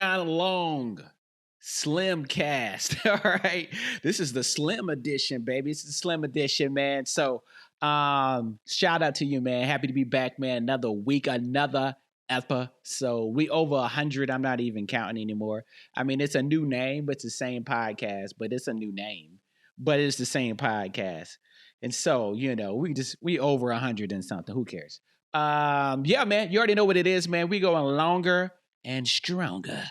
Long Slimcast. All right. This is the Slim edition, baby. It's the Slim edition, man. So shout out to you, man. Happy to be back, man. Another week, another episode. We over 100. I'm not even counting anymore. I mean, it's a new name, but it's the same podcast, but it's a new name. But it's the same podcast. And so, we over 100 and something. Who cares? Yeah, man. You already know what it is, man. We going longer and stronger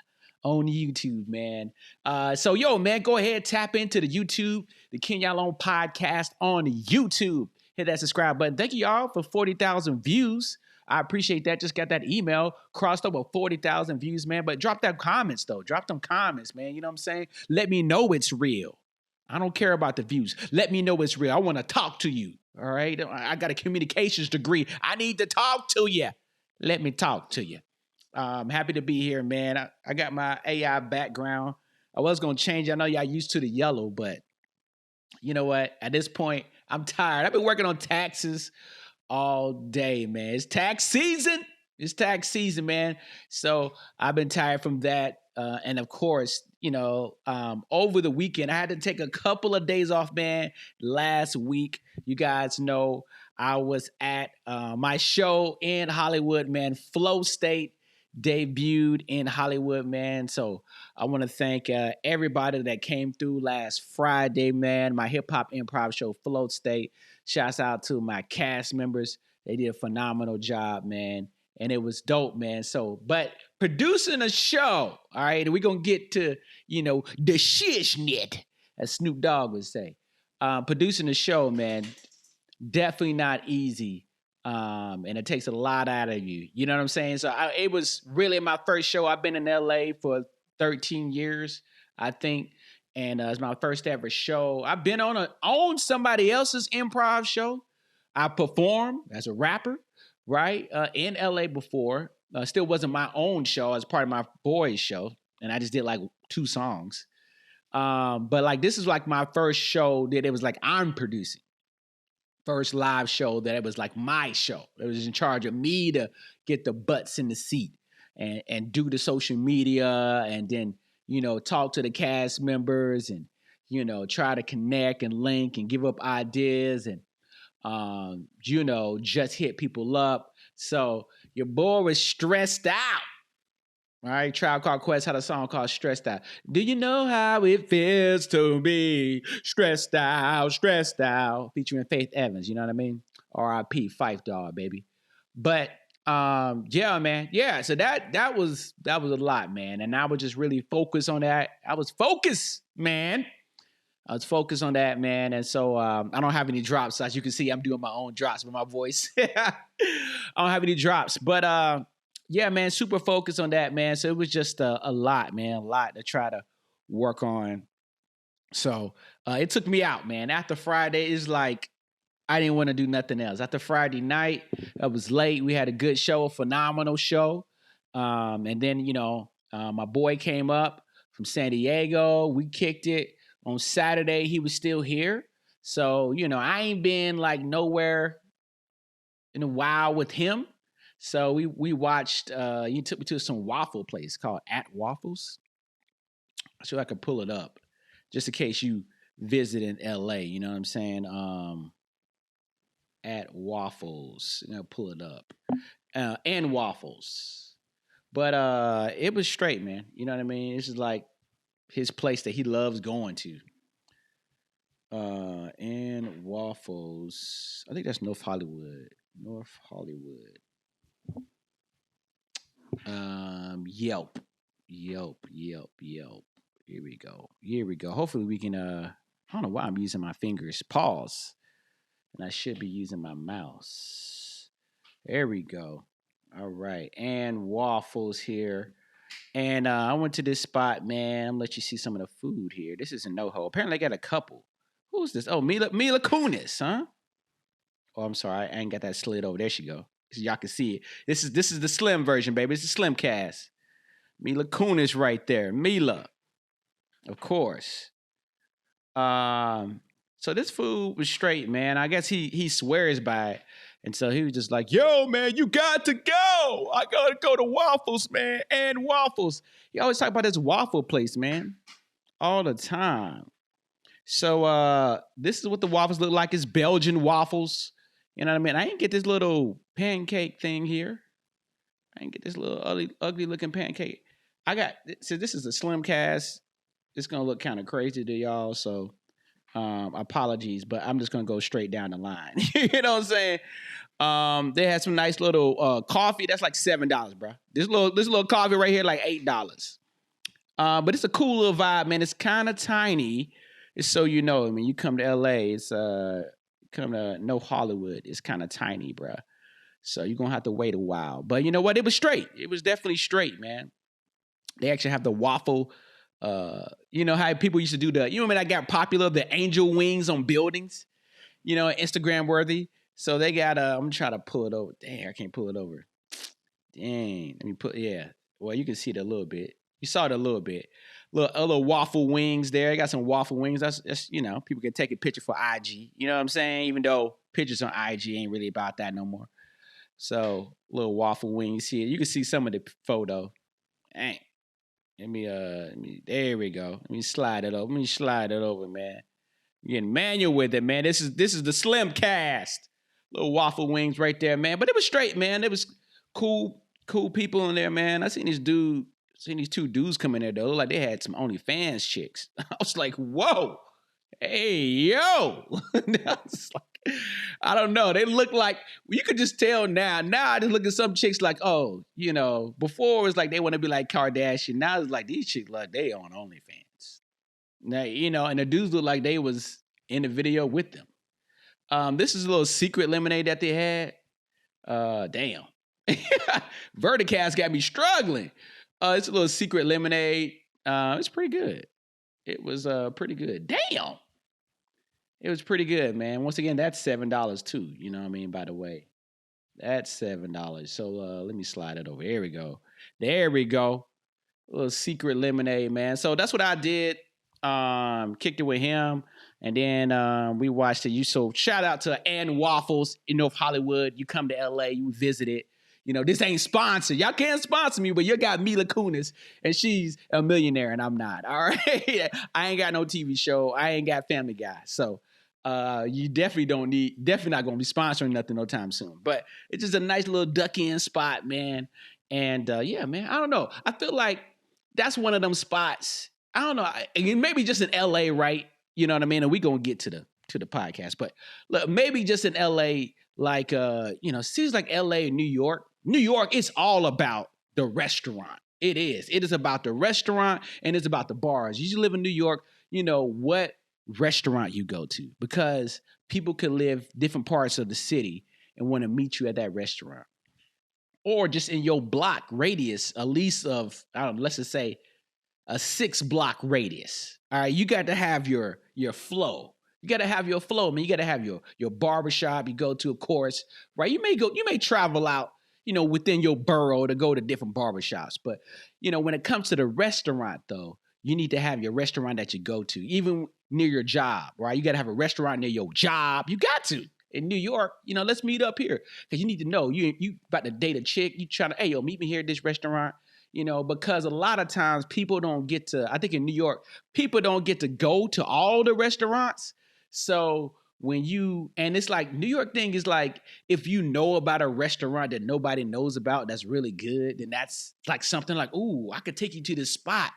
on YouTube, man. Man, go ahead, tap into the YouTube, the Kenyon podcast on YouTube. Hit that subscribe button. Thank you, y'all, for 40,000 views. I appreciate that. Just got that email, crossed over 40,000 views, man. But drop that comments, though. Drop them comments, man. You know what I'm saying? Let me know it's real. I don't care about the views. Let me know it's real. I want to talk to you, all right? I got a communications degree. I need to talk to you. Let me talk to you. I'm happy to be here, man. I got my AI background. I was going to change. I know y'all used to the yellow, but you know what? At this point, I'm tired. I've been working on taxes all day, man. It's tax season. It's tax season, man. So I've been tired from that. And of course, over the weekend, I had to take a couple of days off, man. Last week, you guys know I was at my show in Hollywood, man. Flow State debuted in Hollywood, man. So I want to thank everybody that came through last Friday, man. My hip hop improv show, Flow State. Shouts out to my cast members. They did a phenomenal job, man. And it was dope, man. So, but producing a show, all right, and we're going to get to, the shiznit, as Snoop Dogg would say. Producing a show, man, definitely not easy. And it takes a lot out of you. You know what I'm saying? So it was really my first show. I've been in LA for 13 years, I think. And it's my first ever show. I've been on somebody else's improv show. I performed as a rapper, right? In LA before. Still wasn't my own show as part of my boys' show. And I just did like 2 songs. But like this is like my first show that it was like I'm producing. First live show that it was like my show. It was in charge of me to get the butts in the seat and do the social media and then, talk to the cast members and, try to connect and link and give up ideas and, just hit people up. So your boy was stressed out. All right, Tribe Called Quest had a song called Stressed Out. Do you know how it feels to be stressed out, featuring Faith Evans, you know what I mean? R.I.P. Fife Dog, baby. But yeah, man. Yeah, so that was a lot, man. And I was just really focused on that. I was focused, man. And so I don't have any drops. As you can see, I'm doing my own drops with my voice. I don't have any drops, but yeah, man, super focused on that, man. So it was just a lot, man, a lot to try to work on. So it took me out, man. After Friday, it's like I didn't want to do nothing else. After Friday night, it was late. We had a good show, a phenomenal show. And then, my boy came up from San Diego. We kicked it. On Saturday, he was still here. So, I ain't been like nowhere in a while with him. So we watched, you took me to some waffle place called At Waffles. So I could pull it up just in case you visit in LA, you know what I'm saying? At Waffles, pull it up. And Waffles. But it was straight, man. You know what I mean? This is like his place that he loves going to. And Waffles. I think that's North Hollywood. Yelp. Here we go. Hopefully we can I don't know why I'm using my fingers. Pause. And I should be using my mouse. There we go. All right. And Waffles here. And I went to this spot, man. I'm gonna let you see some of the food here. This is a NoHo. Apparently I got a couple. Who's this? Oh, Mila Kunis, huh? Oh, I'm sorry. I ain't got that slid over. There she go. So y'all can see it. This is the slim version, baby. It's the Slimcast. Mila Kunis right there. Mila. Of course. So this food was straight, man. I guess he swears by it. And so he was just like, yo, man, you got to go. I got to go to Waffles, man, and Waffles. He always talk about this waffle place, man, all the time. So this is what the waffles look like. It's Belgian waffles. You know what I mean? I didn't get this little pancake thing here. I didn't get this little ugly looking pancake. So this is a Slimcast. It's going to look kind of crazy to y'all. So apologies, but I'm just going to go straight down the line. You know what I'm saying? They had some nice little coffee. That's like $7, bro. This little coffee right here, like $8. But it's a cool little vibe, man. It's kind of tiny. It's so you know. I mean, you come to LA, it's come to No Hollywood. It's kind of tiny, bro. So you're going to have to wait a while. But you know what? It was straight. It was definitely straight, man. They actually have the waffle. You know how people used to do you know when I got popular, the angel wings on buildings, you know, Instagram worthy. So they got, I'm trying to pull it over. Dang, I can't pull it over. Dang. Let me yeah. Well, you can see it a little bit. You saw it a little bit. Little waffle wings there. I got some waffle wings. That's, you know, people can take a picture for IG. You know what I'm saying? Even though pictures on IG ain't really about that no more. So little waffle wings here. You can see some of the photo. Dang. Let me, there we go. Let me slide it over. Man. You're getting manual with it, man. This is the Slimcast. Little waffle wings right there, man. But it was straight, man. It was cool people in there, man. I seen these two dudes come in there, though. Like they had some OnlyFans chicks. I was like, whoa. Hey, yo. I don't know. They look like, you could just tell now. Now I just look at some chicks like, oh, you know, before it was like they want to be like Kardashian. Now it's like these chicks like they on OnlyFans. Now, you know, and the dudes look like they was in the video with them. This is a little secret lemonade that they had. Damn. Verticast got me struggling. It's a little secret lemonade. It's pretty good. It was pretty good. Damn. It was pretty good, man. Once again, that's $7 too. You know what I mean? By the way, that's $7. So let me slide it over. There we go. A little secret lemonade, man. So that's what I did. Kicked it with him. And then we watched it. So shout out to Ann Waffles in North Hollywood. You come to LA, you visit it. You know, this ain't sponsored. Y'all can't sponsor me, but you got Mila Kunis, and she's a millionaire, and I'm not. All right? I ain't got no TV show. I ain't got Family Guy. So you definitely not going to be sponsoring nothing no time soon. But it's just a nice little duck-in spot, man. And yeah, man, I don't know. I feel like that's one of them spots. I don't know. Maybe just in LA, right? You know what I mean? And we going to get to the podcast. But look, maybe just in LA, like, you know, cities like LA and New York, it's all about the restaurant. It is. It is about the restaurant and it's about the bars. You live in New York, you know what restaurant you go to because people could live different parts of the city and want to meet you at that restaurant. Or just in your block radius, at least of, I don't know, let's just say a 6-block radius. All right, you got to have your flow. You got to have your flow, man. You got to have your barbershop you go to, of course, right? You may travel out, you know, within your borough to go to different barbershops. But, you know, when it comes to the restaurant, though, you need to have your restaurant that you go to, even near your job, right? You got to have a restaurant near your job. You got to. In New York, you know, let's meet up here. Because you need to know, you about to date a chick. You trying to, hey, yo, meet me here at this restaurant. You know, because a lot of times people don't get to, I think in New York, people don't get to go to all the restaurants. So and it's like New York thing is like, if you know about a restaurant that nobody knows about that's really good, then that's like something like, ooh, I could take you to this spot.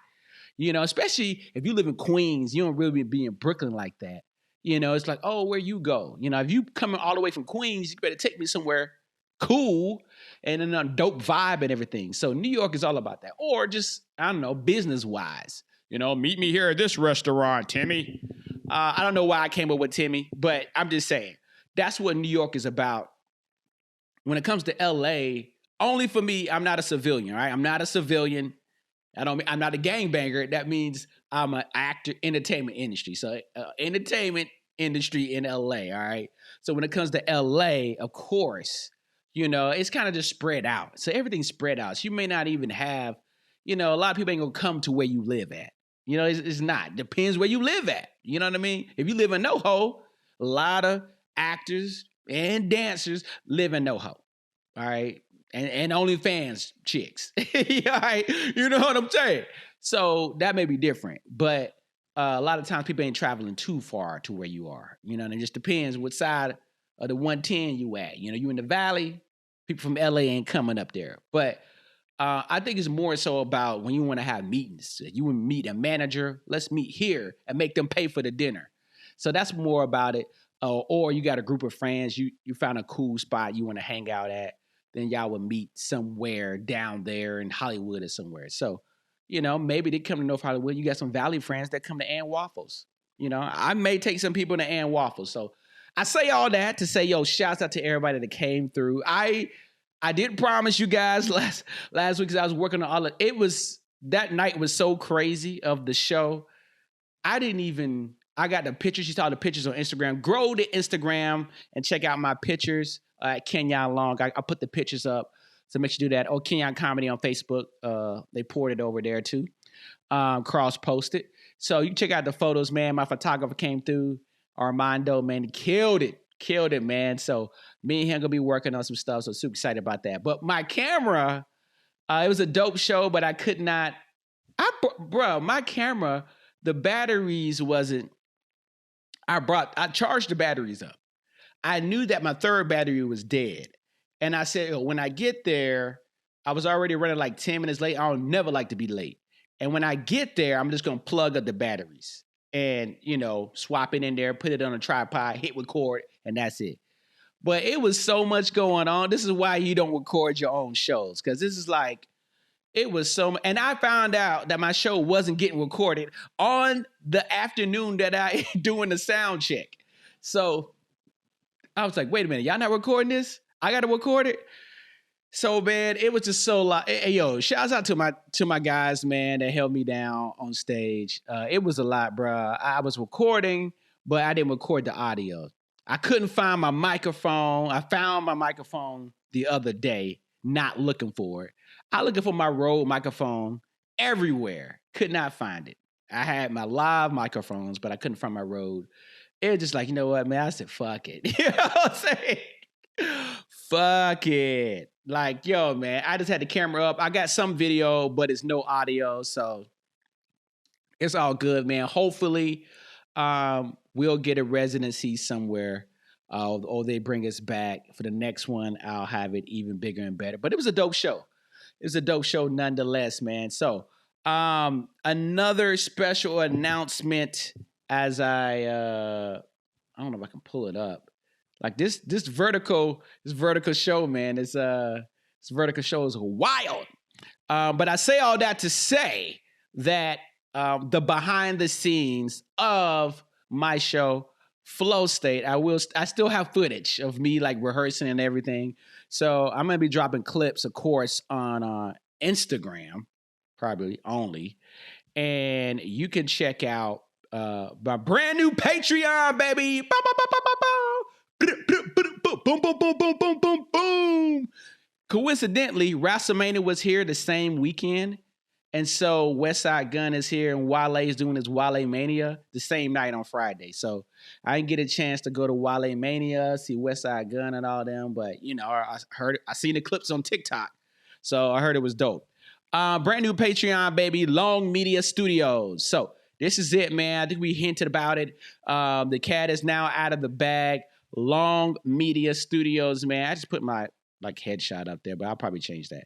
You know, especially if you live in Queens, you don't really be in Brooklyn like that. You know, it's like, oh, where you go? You know, if you coming all the way from Queens, you better take me somewhere cool and then a dope vibe and everything. So New York is all about that. Or just, I don't know, business-wise. You know, meet me here at this restaurant, Timmy. I don't know why I came up with Timmy, but I'm just saying that's what New York is about. When it comes to LA, only for me, I'm not a civilian, right? I'm not a civilian. I'm not a gangbanger. That means I'm an actor, entertainment industry. So entertainment industry in LA, all right? So when it comes to LA, of course, you know, it's kind of just spread out. So everything's spread out. So you may not even have, you know, a lot of people ain't gonna come to where you live at. You know, it's not. Depends where you live at. You know what I mean? If you live in NoHo, a lot of actors and dancers live in NoHo. All right. And OnlyFans chicks. All right. You know what I'm saying? So that may be different. But a lot of times people ain't traveling too far to where you are. You know, and it just depends what side of the 110 you at. You know, you in the valley, people from LA ain't coming up there. But I think it's more so about when you want to have meetings. You want to meet a manager, let's meet here and make them pay for the dinner. So that's more about it. Or you got a group of friends, you found a cool spot you want to hang out at, then y'all would meet somewhere down there in Hollywood or somewhere. So, you know, maybe they come to North Hollywood. You got some Valley friends that come to Ann Waffles. You know, I may take some people to Ann Waffles. So I say all that to say, yo, shouts out to everybody that came through. I did promise you guys last week because I was working on all of it. That night was so crazy of the show. I got the pictures. You saw the pictures on Instagram. Grow the Instagram and check out my pictures at Kenyon Long. I put the pictures up, so make sure you do that. Oh, Kenyon Comedy on Facebook. They poured it over there too. Cross posted. So you can check out the photos, man. My photographer came through. Armando, man, killed it, man. So me and him gonna be working on some stuff. So super excited about that. But my camera, it was a dope show, but I could not. My camera, the batteries wasn't. I charged the batteries up. I knew that my third battery was dead. And I said, when I get there, I was already running like 10 minutes late. I don't never like to be late. And when I get there, I'm just going to plug up the batteries and, you know, swap it in there, put it on a tripod, hit record, and that's it. But it was so much going on. This is why you don't record your own shows, because this is like, it was so much. And I found out that my show wasn't getting recorded on the afternoon that I doing the sound check. So I was like, wait a minute, y'all not recording this? I got to record it. So, man, it was just so like, hey, yo, shouts out to my guys, man, that held me down on stage. It was a lot, bro. I was recording, but I didn't record the audio. I couldn't find my microphone. I found my microphone the other day, not looking for it. I looking for my Rode microphone everywhere. Could not find it. I had my live microphones, but I couldn't find my Rode. It was just like, you know what, man? I said, fuck it. You know what I'm saying? Fuck it. Like, yo, man, I just had the camera up. I got some video, but it's no audio. So it's all good, man. Hopefully, we'll get a residency somewhere. Or they bring us back for the next one. I'll have it even bigger and better. But it was a dope show. It was a dope show nonetheless, man. So another special announcement as I don't know if I can pull it up. Like this vertical show, man, this vertical show is wild. But I say all that to say that the behind the scenes of my show, Flow State, I still have footage of me like rehearsing and everything. So I'm gonna be dropping clips, of course, on Instagram, probably only, and you can check out my brand new Patreon, baby. Boom, boom, boom, boom, boom, boom, boom. Coincidentally, WrestleMania was here the same weekend. And so Westside Gunn is here and Wale is doing his Wale Mania the same night on Friday. So I didn't get a chance to go to Wale Mania, see Westside Gunn and all them. But, you know, I seen the clips on TikTok. So I heard it was dope. Brand new Patreon, baby, Long Media Studios. So this is it, man. I think we hinted about it. The cat is now out of the bag. Long Media Studios, man. I just put my headshot up there, but I'll probably change that.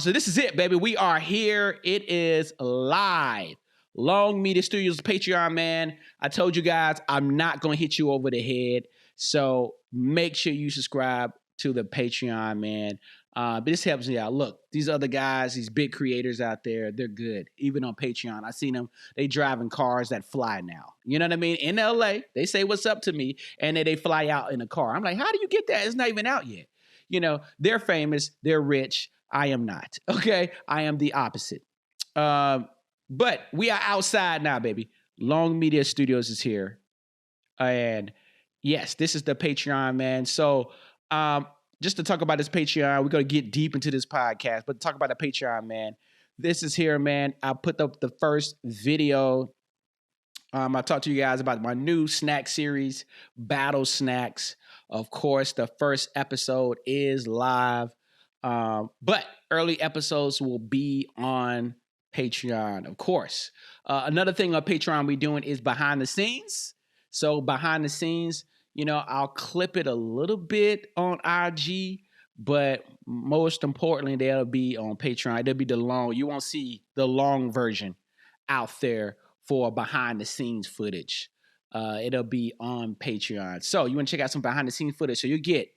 So this is it, baby. We are here. It is live. Long Media Studios Patreon, man. I told you guys I'm not going to hit you over the head. So make sure you subscribe to the Patreon, man. But this helps me out. Look, these other guys, these big creators out there, they're good. Even on Patreon, I seen them. They driving cars that fly now. You know what I mean? In LA, they say what's up to me, and then they fly out in a car. I'm like, how do you get that? It's not even out yet. You know, they're famous. They're rich. I am not. Okay? I am the opposite. But we are outside now, baby. Long Media Studios is here. And yes, this is the Patreon, man. So just to talk about this Patreon, we're going to get deep into this podcast, but talk about the Patreon, man. This is here, man. I put up the first video. I talked to you guys about my new snack series, Battle Snacks. Of course, the first episode is live, but early episodes will be on Patreon, of course. Another thing on Patreon we're doing is behind the scenes. So behind the scenes, I'll clip it a little bit on IG, but most importantly, they'll be on Patreon. They'll be you won't see the long version out there for behind the scenes footage. It'll be on Patreon. So you want to check out some behind the scenes footage. So you get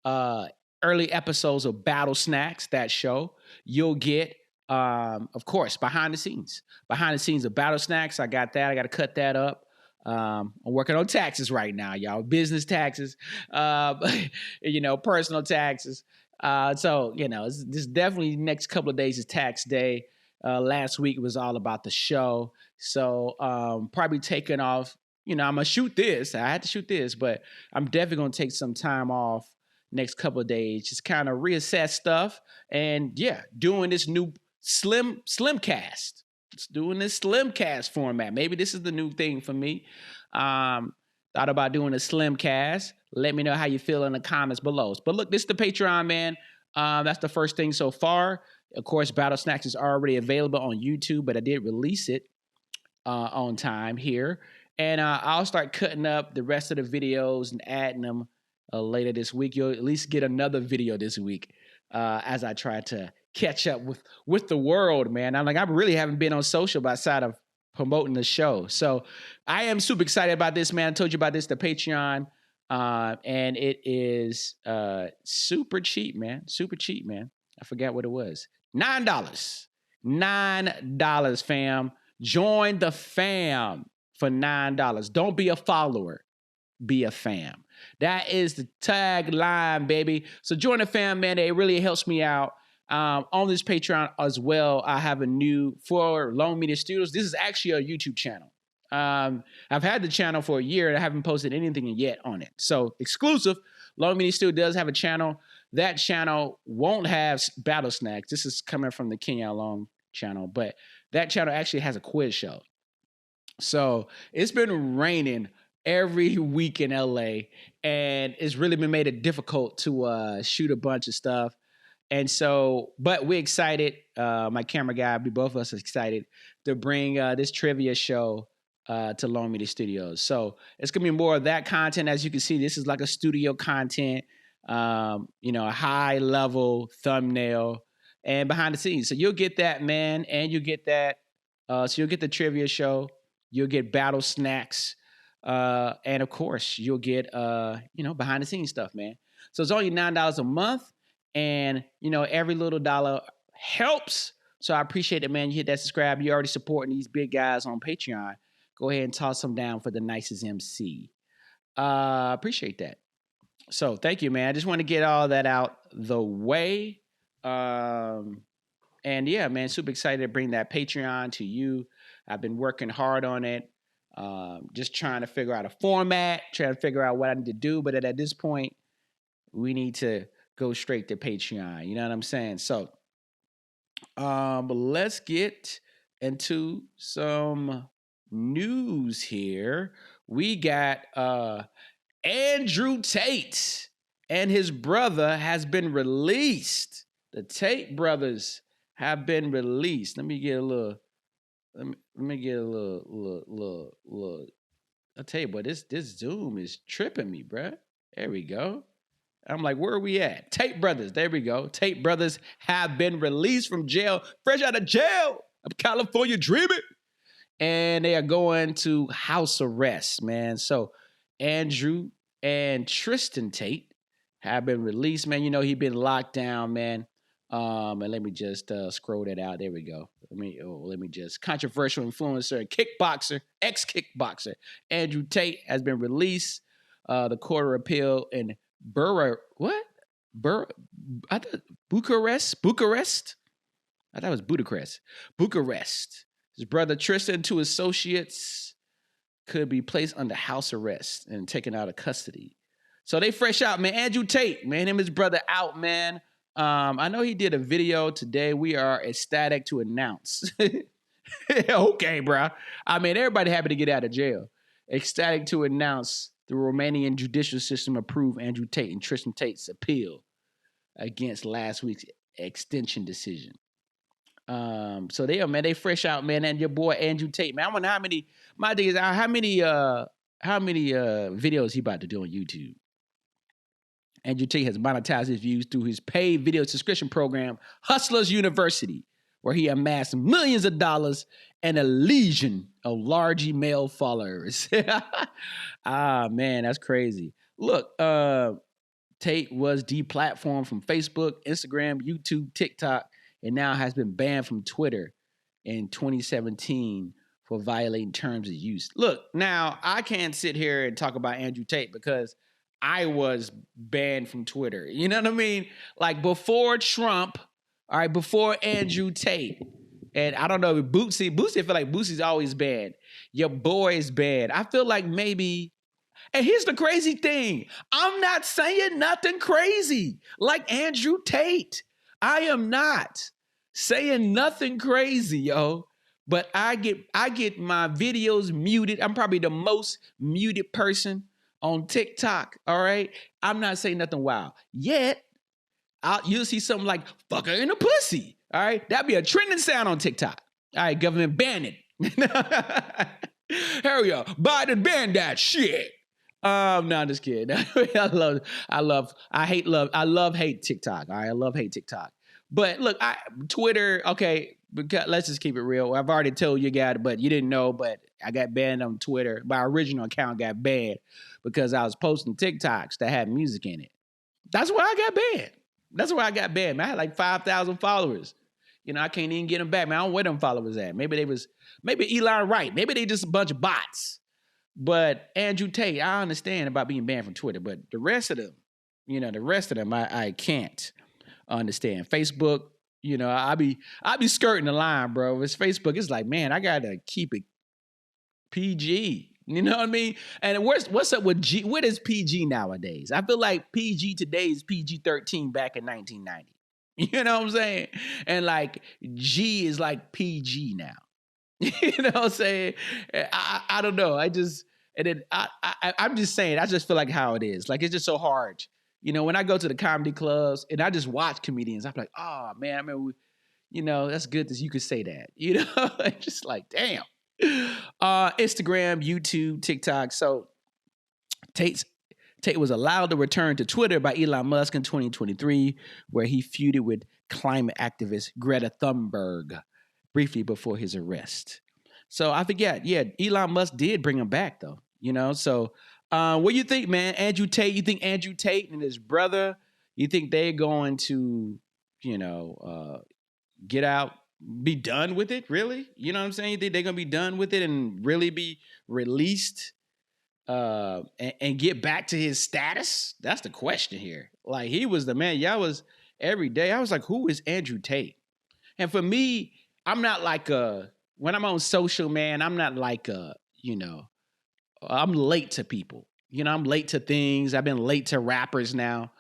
early episodes of Battle Snacks, that show. You'll get, of course, behind the scenes of Battle Snacks. I got that. I got to cut that up. I'm working on taxes right now, y'all. Business taxes, personal taxes. So, this definitely next couple of days is tax day. Last week was all about the show. So probably taking off, I'm going to shoot this. I had to shoot this, but I'm definitely going to take some time off next couple of days, just kind of reassess stuff. And yeah, doing this new Slimcast. It's doing this Slimcast format. Maybe this is the new thing for me. Thought about doing a Slimcast. Let me know how you feel in the comments below. But look, this is the Patreon, man. That's the first thing so far. Of course, Battle Snacks is already available on YouTube, but I did release it on time here. And I'll start cutting up the rest of the videos and adding them later this week. You'll at least get another video this week as I try to catch up with the world, man. I really haven't been on social outside of promoting the show. So I am super excited about this, man. I told you about this, the Patreon. And it is super cheap, man. Super cheap, man. I forgot what it was. $9. $9, fam. Join the fam for $9. Don't be a follower. Be a fam. That is the tagline, baby. So join the fam, man. It really helps me out. On this Patreon as well, I have a new for Long Media Studios. This is actually a YouTube channel. I've had the channel for a year and I haven't posted anything yet on it. So exclusive, Long Media Studio does have a channel. That channel won't have Battle Snacks. This is coming from the Kenyon Long channel, but that channel actually has a quiz show. So it's been raining every week in LA, and it's really been made it difficult to shoot a bunch of stuff. And so, but we're excited. My camera guy, we both of us are excited to bring this trivia show to Long Media Studios. So it's gonna be more of that content. As you can see, this is like a studio content, a high level thumbnail and behind the scenes. So you'll get that, man, and you get that. So you'll get the trivia show, you'll get Battle Snacks, and of course you'll get behind the scenes stuff, man. So it's only $9 a month. And, every little dollar helps. So I appreciate it, man. You hit that subscribe. You're already supporting these big guys on Patreon. Go ahead and toss them down for the nicest MC. Appreciate that. So thank you, man. I just want to get all that out the way. And yeah, man, super excited to bring that Patreon to you. I've been working hard on it. Just trying to figure out a format, trying to figure out what I need to do. But at this point, we need to go straight to Patreon. You know what I'm saying? So let's get into some news here. We got Andrew Tate and his brother has been released. The Tate brothers have been released. Let me get a little. I'll tell you, boy, this Zoom is tripping me, bruh. There we go. I'm like, where are we at? Tate brothers. There we go. Tate brothers have been released from jail, fresh out of jail. I'm California dreaming. And they are going to house arrest, man. So Andrew and Tristan Tate have been released, man. He's been locked down, man. And let me just scroll that out. There we go. Let me just controversial influencer and kickboxer, ex-kickboxer Andrew Tate has been released. The Court of Appeal in Bucharest? I thought it was Budapest. Bucharest. His brother Tristan and two associates could be placed under house arrest and taken out of custody. So they fresh out, man. Andrew Tate, man, him and his brother out, man. I know he did a video today. We are ecstatic to announce. Okay, bro. I mean, everybody happy to get out of jail. Ecstatic to announce The Romanian judicial system approved Andrew Tate and Tristan Tate's appeal against last week's extension decision. So they fresh out, man, and your boy Andrew Tate, man. I wonder how many. My thing is, how many videos he about to do on YouTube. Andrew Tate has monetized his views through his paid video subscription program, Hustlers University, where he amassed millions of dollars and a legion of large male followers. Man, that's crazy. Look, Tate was deplatformed from Facebook, Instagram, YouTube, TikTok, and now has been banned from Twitter in 2017 for violating terms of use. Look, now I can't sit here and talk about Andrew Tate because I was banned from Twitter. You know what I mean? Like before Trump, all right, before Andrew Tate. And I don't know, Bootsy, I feel like Bootsy's always banned. Your boy is banned. I feel like maybe, and here's the crazy thing. I'm not saying nothing crazy like Andrew Tate. I am not saying nothing crazy, yo. But I get my videos muted. I'm probably the most muted person on TikTok, all right? I'm not saying nothing wild. Yet, you'll see something like fucker in a pussy, all right? That'd be a trending sound on TikTok. All right, government ban it. Hell yeah, Biden ban that shit. No, I'm just kidding. I love hate TikTok. All right, I love hate TikTok. But look, Twitter, okay, let's just keep it real. I've already told you guys, but you didn't know, but I got banned on Twitter. My original account got banned because I was posting TikToks that had music in it. That's why I got banned. Man, I had like 5,000 followers. You know, I can't even get them back, man. I don't know where them followers at. Maybe Elon Wright. Maybe they just a bunch of bots. But Andrew Tate, I understand about being banned from Twitter, but the rest of them, I can't understand. Facebook, you know, I be skirting the line, bro. If it's Facebook, it's like, man, I gotta keep it PG. You know what I mean? And what's up with G? What is PG nowadays? I feel like PG today is PG-13 back in 1990. You know what I'm saying? And like G is like PG now. You know what I'm saying? I don't know. I'm just saying, I just feel like how it is. Like, it's just so hard. You know, when I go to the comedy clubs and I just watch comedians, I'm like, oh, man, I mean, you know, that's good that you could say that. You know, just like, damn. Instagram, YouTube, TikTok. So Tate was allowed to return to Twitter by Elon Musk in 2023, where he feuded with climate activist Greta Thunberg briefly before his arrest. So I forget. Yeah, Elon Musk did bring him back, though. You know, so what do you think, man? Andrew Tate, you think Andrew Tate and his brother, you think they're going to, you know, get out, be done with it, really? You know what I'm saying? You think they're going to be done with it and really be released and get back to his status? That's the question here. Like, he was the man. Y'all was every day. I was like, who is Andrew Tate? And for me, I'm not like when I'm on social, man, I'm not like you know, I'm late to people. You know, I'm late to things. I've been late to rappers now.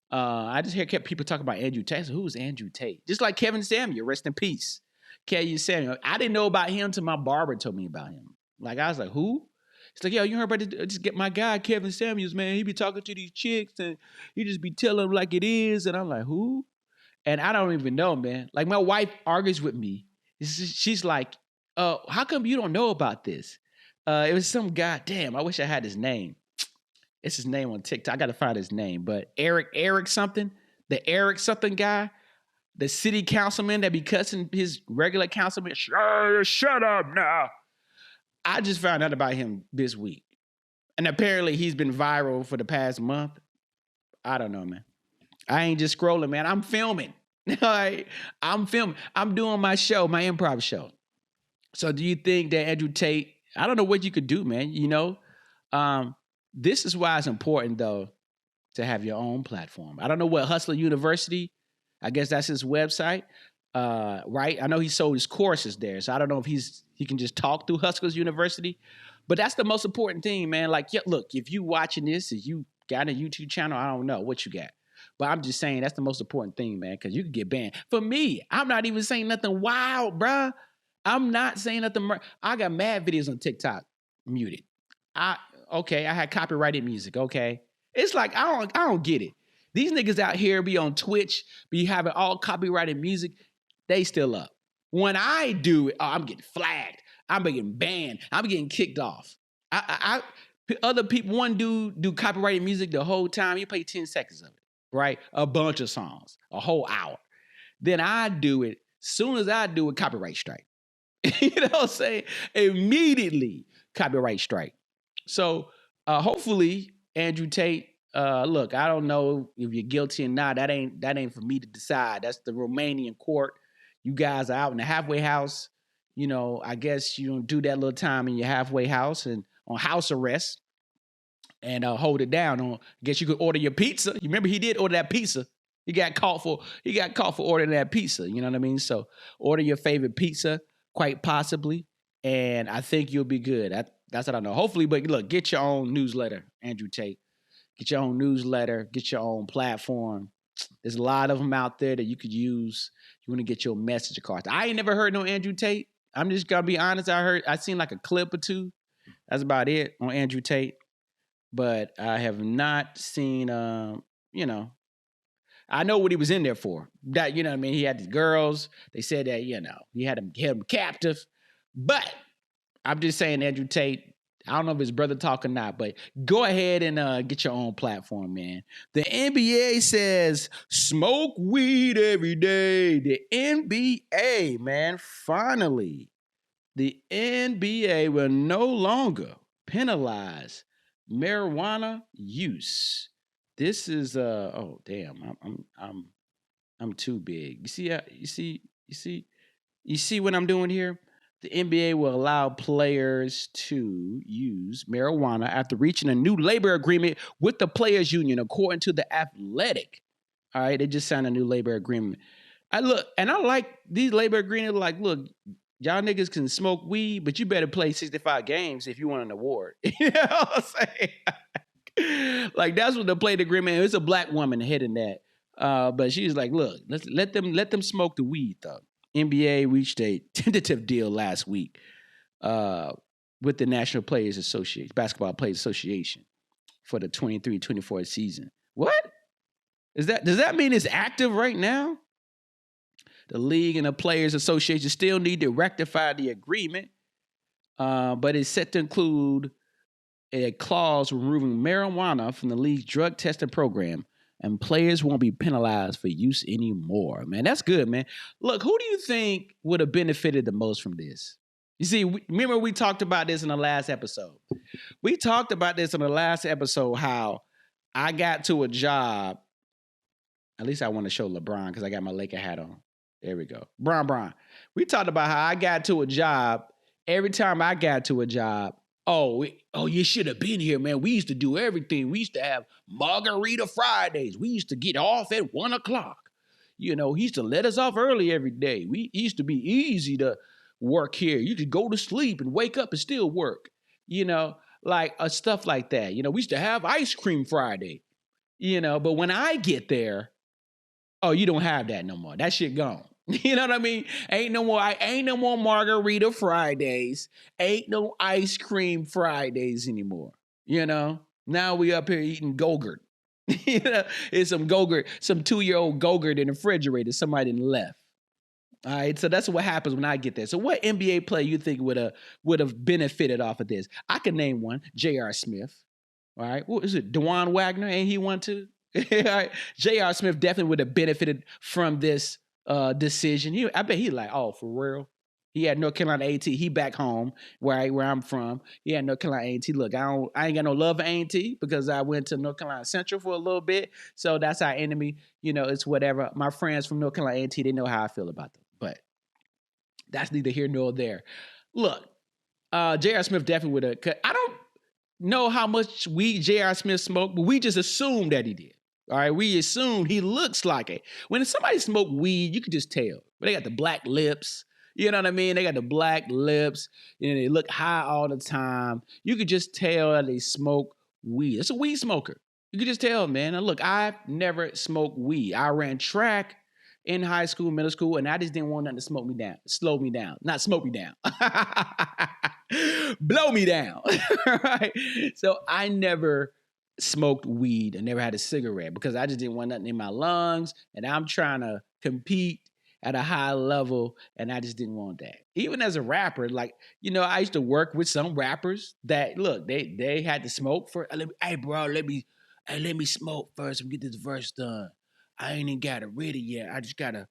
I just kept people talking about Andrew Tate. So who's Andrew Tate? Just like Kevin Samuel, rest in peace. Kenyon Samuel. I didn't know about him till my barber told me about him. Like, I was like, who? It's like, yo, you heard about this? Just get my guy, Kevin Samuels, man. He be talking to these chicks and he just be telling them like it is. And I'm like, who? And I don't even know, man. Like, my wife argues with me. She's like, how come you don't know about this? It was some guy. Damn, I wish I had his name. It's his name on TikTok. I got to find his name. But Eric something, the Eric something guy, the city councilman that be cussing his regular councilman. Shut up now. I just found out about him this week. And apparently he's been viral for the past month. I don't know, man. I ain't just scrolling, man. I'm filming. I'm filming. I'm doing my show, my improv show. So do you think that Andrew Tate, I don't know what you could do, man. You know, this is why it's important, though, to have your own platform. I don't know what Hustler University, I guess that's his website, right? I know he sold his courses there, so I don't know if he can just talk through Hustlers University. But that's the most important thing, man. Like, yeah, look, if you watching this, if you got a YouTube channel, I don't know what you got. But I'm just saying that's the most important thing, man, because you could get banned. For me, I'm not even saying nothing wild, bruh. I'm not saying nothing. I got mad videos on TikTok muted. Okay, I had copyrighted music. Okay. It's like I don't get it. These niggas out here be on Twitch, be having all copyrighted music, they still up. When I do it, I'm getting flagged. I'm getting banned. I'm getting kicked off. Other people, one dude do copyrighted music the whole time. You play 10 seconds of it, right? A bunch of songs, a whole hour. Then I do it. Soon as I do it, copyright strike. You know what I'm saying? Immediately copyright strike. So hopefully, Andrew Tate, look, I don't know if you're guilty or not. That ain't for me to decide. That's the Romanian court. You guys are out in the halfway house. You know, I guess you don't do that little time in your halfway house and on house arrest and hold it down. I guess you could order your pizza. You remember he did order that pizza. He got caught for ordering that pizza. You know what I mean? So order your favorite pizza, quite possibly, and I think you'll be good. That's what I know. Hopefully, but look, get your own newsletter, Andrew Tate. Get your own newsletter. Get your own platform. There's a lot of them out there that you could use. You want to get your message across. I ain't never heard no Andrew Tate. I'm just gonna be honest. I seen like a clip or two. That's about it on Andrew Tate. But I have not seen. You know, I know what he was in there for. That, you know what I mean? He had the girls. They said that, you know, he had him captive. But I'm just saying, Andrew Tate, I don't know if his brother talk or not, but go ahead and get your own platform, man. The NBA says smoke weed every day. The NBA, man, finally, the NBA will no longer penalize marijuana use. This is oh damn, I'm too big. You see what I'm doing here? The NBA will allow players to use marijuana after reaching a new labor agreement with the players union, according to The Athletic. All right, they just signed a new labor agreement. I like these labor agreements. Like, look, y'all niggas can smoke weed, but you better play 65 games if you want an award. You know what I'm saying? Like, that's what the plate agreement is. It's a black woman heading that. But she's like, look, let them smoke the weed though. NBA reached a tentative deal last week with the National Players Association, Basketball Players Association, for the 23-24 season. What? Does that mean it's active right now? The league and the Players Association still need to rectify the agreement, but it's set to include a clause removing marijuana from the league's drug testing program, and players won't be penalized for use anymore. Man, that's good, man. Look, who do you think would have benefited the most from this? You see, remember we talked about this in the last episode. We talked about this in the last episode, how I got to a job. At least I want to show LeBron because I got my Laker hat on. There we go. Bron. We talked about how I got to a job. Every time I got to a job, oh, you should have been here, man. We used to do everything. We used to have Margarita Fridays. We used to get off at 1:00. You know, he used to let us off early every day. We used to be easy to work here. You could go to sleep and wake up and still work. You know, like stuff like that. You know, we used to have ice cream Friday. You know, but when I get there, oh, you don't have that no more. That shit gone. You know what I mean? Ain't no more Margarita Fridays. Ain't no ice cream Fridays anymore. You know? Now we up here eating Go-Gurt. You know, it's some Go-Gurt, some 2-year-old Go-Gurt in the refrigerator. Somebody left. All right, so that's what happens when I get there. So what NBA player you think would have benefited off of this? I can name one, J.R. Smith. All right, what is it? DeJuan Wagner, ain't he one too? All right. J.R. Smith definitely would have benefited from this decision. I bet he like, oh, for real? He had North Carolina A&T. He back home where I'm from. He had North Carolina A&T. Look, I ain't got no love for A&T because I went to North Carolina Central for a little bit. So that's our enemy. You know, it's whatever. My friends from North Carolina A&T, they know how I feel about them. But that's neither here nor there. Look, J.R. Smith definitely would have. I don't know how much weed J.R. Smith smoked, but we just assumed that he did. All right, we assume he looks like it. When somebody smoke weed, you can just tell. But they got the black lips. You know what I mean? They got the black lips. You know, they look high all the time. You could just tell that they smoke weed. It's a weed smoker. You could just tell, man. Now, look, I've never smoked weed. I ran track in high school, middle school, and I just didn't want nothing to slow me down. Not smoke me down. blow me down. Right? So I never smoked weed. I never had a cigarette because I just didn't want nothing in my lungs. And I'm trying to compete at a high level, and I just didn't want that. Even as a rapper, like, I used to work with some rappers that, look, they had to smoke for, hey, bro, let me smoke first and get this verse done. I ain't even got it ready yet. I just got to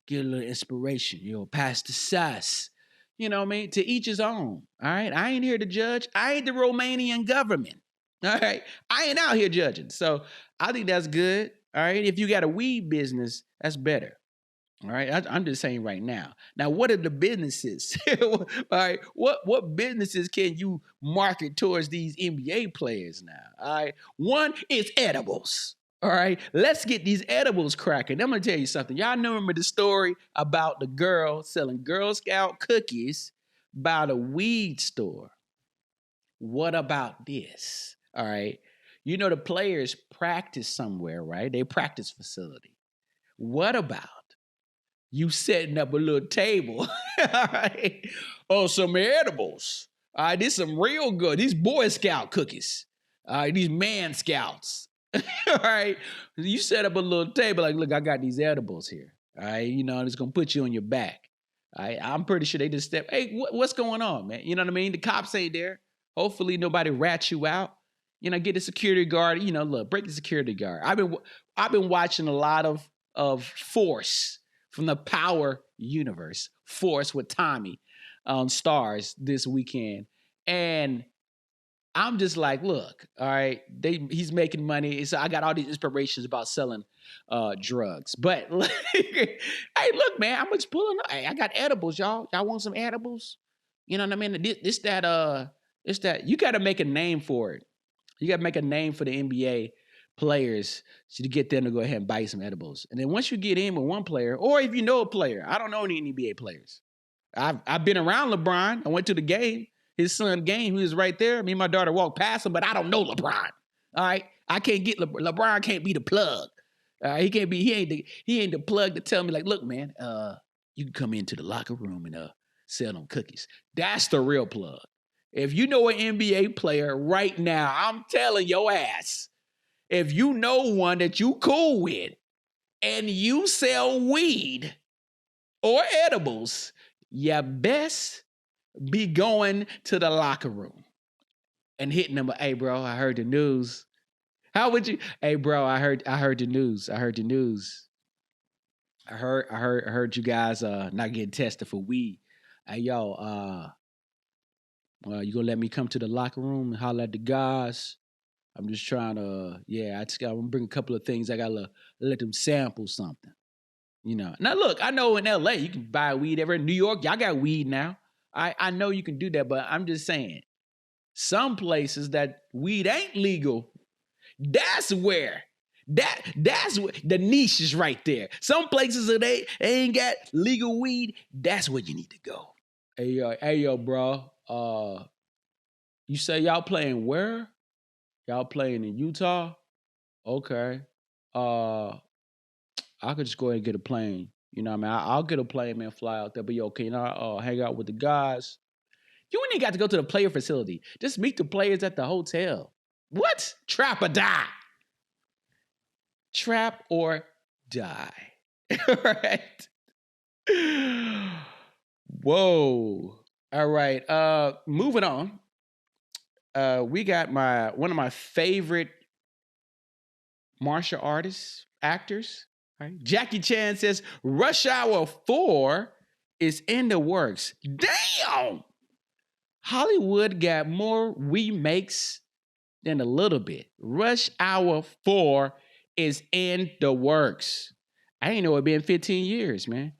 get a little inspiration, pass the sauce. You know what I mean? To each his own, all right? I ain't here to judge. I ain't the Romanian government, all right? I ain't out here judging. So I think that's good, all right? If you got a weed business, that's better. All right, I'm just saying right now. Now, what are the businesses? All right, what businesses can you market towards these NBA players now? All right, one is edibles. All right, let's get these edibles cracking. I'm gonna tell you something. Y'all remember the story about the girl selling Girl Scout cookies by the weed store? What about this? All right, the players practice somewhere, right? They practice facility. What about you setting up a little table? All right. Oh, some edibles. All right, this some real good. These Boy Scout cookies. All right, these Man Scouts. All right. You set up a little table like, look, I got these edibles here. All right, it's going to put you on your back. All right, I'm pretty sure they just step, hey, what's going on, man? You know what I mean? The cops ain't there. Hopefully nobody rats you out. Get a security guard. Look, break the security guard. I've been watching a lot of Force from the Power universe, Force with Tommy on Stars this weekend. And I'm just like, look, all right, he's making money. So I got all these inspirations about selling drugs. But hey, look, man, I'm just pulling up. Hey, I got edibles, y'all. Y'all want some edibles? You know what I mean? It's that you got to make a name for it. You got to make a name for the NBA players to get them to go ahead and buy some edibles. And then once you get in with one player, or if you know a player, I don't know any NBA players. I've been around LeBron. I went to the game, his son game. He was right there. Me and my daughter walked past him, but I don't know LeBron. All right, I can't get LeBron. Can't be the plug. He can't be. He ain't the plug to tell me like, look, man, you can come into the locker room and sell them cookies. That's the real plug. If you know an NBA player right now, I'm telling your ass. If you know one that you cool with and you sell weed or edibles, you best be going to the locker room and hitting them. Hey, bro, I heard the news. How would you? Hey, bro, I heard the news. I heard the news. I heard you guys not getting tested for weed. Hey, yo, you gonna let me come to the locker room and holler at the guys? I'm just trying to, I'm gonna bring a couple of things. I gotta let them sample something. Now look, I know in LA you can buy weed everywhere. In New York, y'all got weed now. I know you can do that, but I'm just saying, some places that weed ain't legal, that's where the niche is right there. Some places that they ain't got legal weed, that's where you need to go. Hey yo, bro. You say y'all playing where? Y'all playing in Utah? Okay. I could just go ahead and get a plane. You know what I mean? I'll get a plane, man, fly out there. But yo, can I hang out with the guys? You ain't got to go to the player facility. Just meet the players at the hotel. What? Trap or die. Trap or die. All right. Whoa. All right. Moving on. We got one of my favorite martial artists, actors. Right? Jackie Chan says Rush Hour 4 is in the works. Damn! Hollywood got more remakes than a little bit. Rush Hour 4 is in the works. I ain't know it been 15 years, man.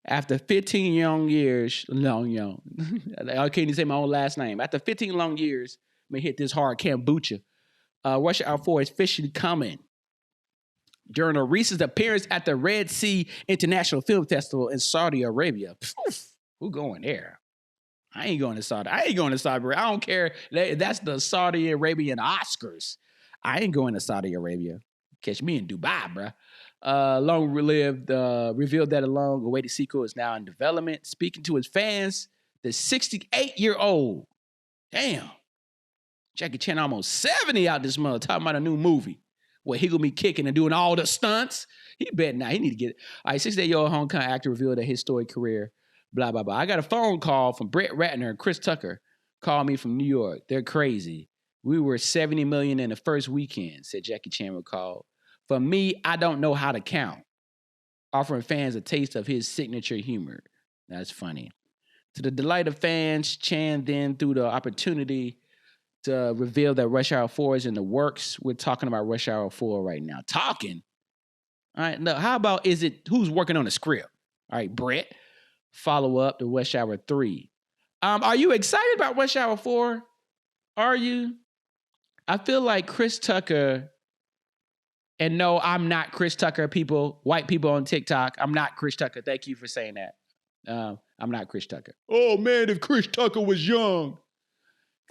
After 15 long years, I can't even say my own last name. After 15 long years, I'm going to hit this hard kombucha. Rush Hour 4 is officially coming. During a recent appearance at the Red Sea International Film Festival in Saudi Arabia. Who going there? I ain't going to Saudi Arabia. I don't care. That's the Saudi Arabian Oscars. I ain't going to Saudi Arabia. Catch me in Dubai, bruh. Revealed that a long-awaited sequel is now in development. Speaking to his fans, the 68-year-old Damn. Jackie Chan almost 70 out this mother talking about a new movie where he gonna be kicking and doing all the stunts. He bet now. He need to get it. All right, 68-year-old Hong Kong actor revealed a historic career. Blah, blah, blah. I got a phone call from Brett Ratner and Chris Tucker. Called me from New York. They're crazy. We were 70 million in the first weekend, said Jackie Chan recalled. For me, I don't know how to count. Offering fans a taste of his signature humor. That's funny. To the delight of fans, Chan then threw the opportunity to reveal that Rush Hour 4 is in the works. We're talking about Rush Hour 4 right now. Talking. All right. Now, how about who's working on the script? All right, Brett. Follow up to Rush Hour 3. Are you excited about Rush Hour 4? Are you? I feel like Chris Tucker, and no, I'm not Chris Tucker, people, white people on TikTok. I'm not Chris Tucker. Thank you for saying that. I'm not Chris Tucker. Oh, man, if Chris Tucker was young.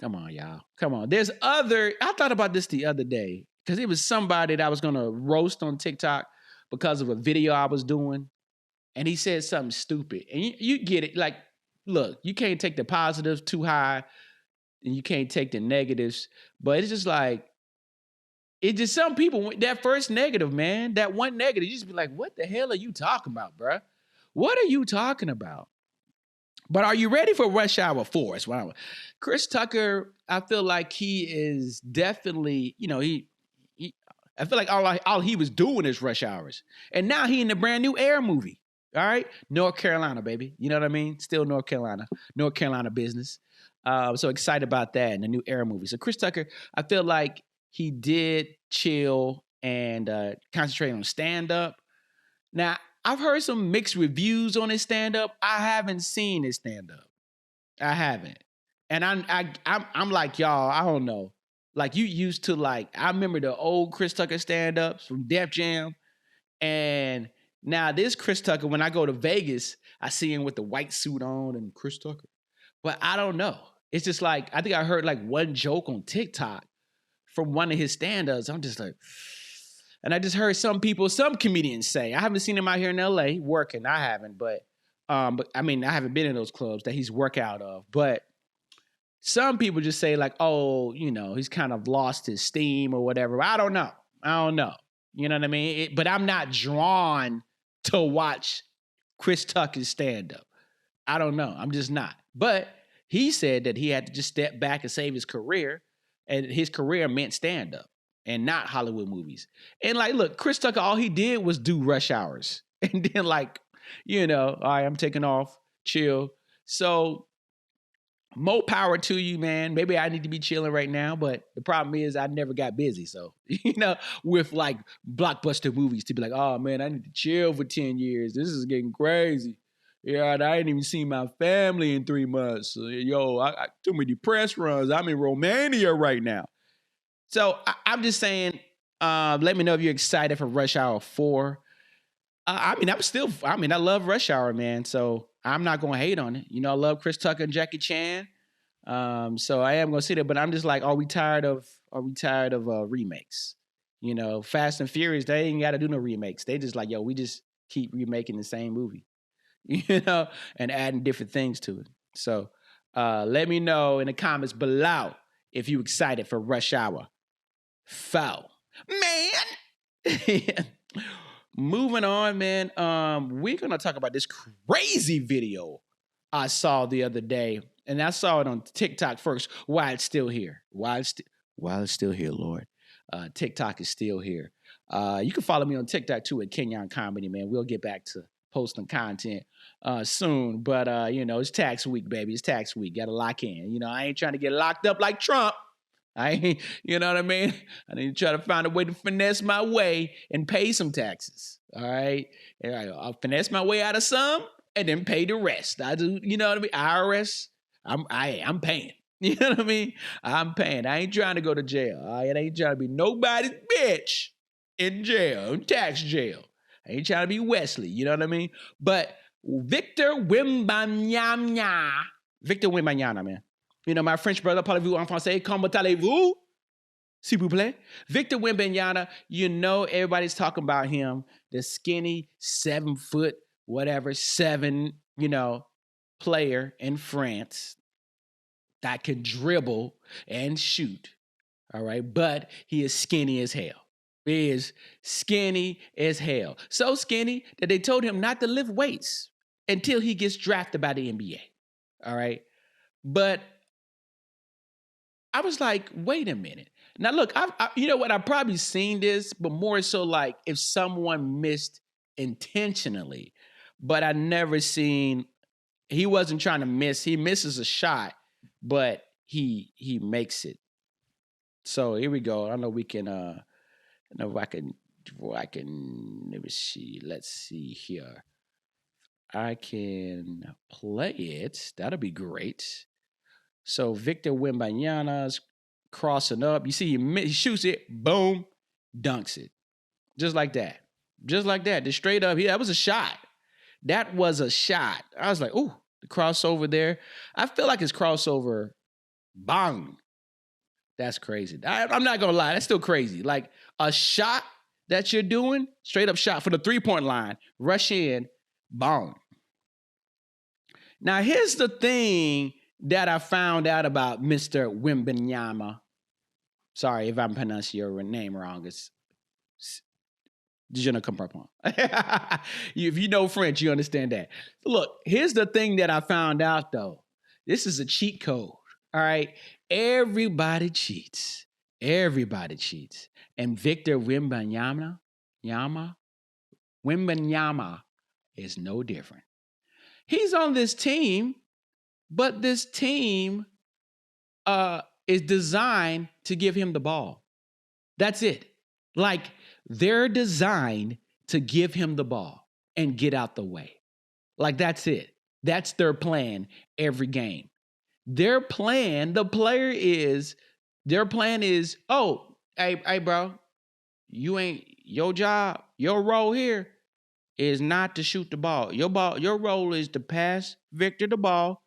Come on, y'all. Come on. I thought about this the other day because it was somebody that I was going to roast on TikTok because of a video I was doing. And he said something stupid. And you get it. Like, look, you can't take the positives too high and you can't take the negatives. But it's just like, some people, that first negative, man, that one negative, you just be like, what the hell are you talking about, bruh? What are you talking about? But are you ready for Rush Hour 4? Chris Tucker, I feel like he is definitely, I feel like all he was doing is Rush Hours. And now he in the brand new Air movie. All right? North Carolina, baby. You know what I mean? Still North Carolina. North Carolina business. So excited about that and the new Air movie. So Chris Tucker, I feel like he did chill and concentrate on stand-up. Now, I've heard some mixed reviews on his stand-up. I haven't seen his stand-up. I haven't. And I'm like, y'all, I don't know. Like, you used to, like, I remember the old Chris Tucker stand-ups from Def Jam. And now this Chris Tucker, when I go to Vegas, I see him with the white suit on and Chris Tucker. But I don't know. It's just like, I think I heard, like, one joke on TikTok from one of his stand-ups. I'm just like... And I just heard some comedians say, I haven't seen him out here in LA working. I haven't, but I mean, I haven't been in those clubs that he's worked out of. But some people just say like, oh, he's kind of lost his steam or whatever. I don't know. You know what I mean? But I'm not drawn to watch Chris Tucker's stand-up. I don't know. I'm just not. But he said that he had to just step back and save his career. And his career meant stand-up. And not Hollywood movies. And like, look, Chris Tucker, all he did was do Rush Hours. And then like, all right, I'm taking off, chill. So more power to you, man. Maybe I need to be chilling right now, but the problem is I never got busy. So, with like blockbuster movies to be like, oh man, I need to chill for 10 years. This is getting crazy. Yeah, I ain't even seen my family in 3 months. I too many press runs. I'm in Romania right now. So I'm just saying, let me know if you're excited for Rush Hour 4. I love Rush Hour, man. So I'm not going to hate on it. I love Chris Tucker and Jackie Chan. So I am going to see that, but I'm just like, are we tired of remakes? Fast and Furious, they ain't got to do no remakes. They just like, we just keep remaking the same movie, and adding different things to it. So let me know in the comments below if you're excited for Rush Hour 4. Man. Moving on, man. We're going to talk about this crazy video I saw the other day. And I saw it on TikTok first while it's still here. While it's still here, Lord. TikTok is still here. You can follow me on TikTok too at Kenyon Comedy, man. We'll get back to posting content soon. But, it's tax week, baby. It's tax week. Got to lock in. I ain't trying to get locked up like Trump. I ain't, you know what I mean? I need to try to find a way to finesse my way and pay some taxes. All right. I'll finesse my way out of some and then pay the rest. I do, you know what I mean? IRS, I'm paying. You know what I mean? I'm paying. I ain't trying to go to jail. All right? I ain't trying to be nobody's bitch in jail, in tax jail. I ain't trying to be Wesley. You know what I mean? But Victor Wembemyama, man. My French brother, parlez-vous en français? Comment allez-vous? S'il vous plaît. Victor Wembemyama, everybody's talking about him. The skinny, 7 foot, whatever, 7, player in France. that can dribble and shoot. All right. But he is skinny as hell. He is skinny as hell. So skinny that they told him not to lift weights until he gets drafted by the NBA. All right. But I was like, wait a minute. Now, look, you know what? I've probably seen this, but more so like if someone missed intentionally, but I never seen, he wasn't trying to miss. He misses a shot, but he makes it. So here we go. I know we can, I know if I can, let me see. Let's see here. I can play it. That'll be great. So Victor Wembemyama's crossing up. You see, he shoots it, boom, dunks it. Just like that. Just like that. Just straight up. Yeah, that was a shot. That was a shot. I was like, ooh, the crossover there. I feel like it's crossover. Bang. That's crazy. I'm not going to lie. That's still crazy. Like a shot that you're doing, straight up shot for the 3-point line, rush in, boom. Now, here's the thing that I found out about Mr. Wembemyama. Sorry if I'm pronouncing your name wrong. It's je ne comprends pas. If you know French, you understand that. Look, here's the thing that I found out, though. This is a cheat code, all right? Everybody cheats. Everybody cheats. And Victor Wembemyama is no different. He's on this team, but this team is designed to give him the ball. That's it. Like, they're designed to give him the ball and get out the way. Like, that's it. That's their plan every game. Their plan, their plan is, oh, hey, bro, your job, your role here is not to shoot the ball. Your role is to pass Victor the ball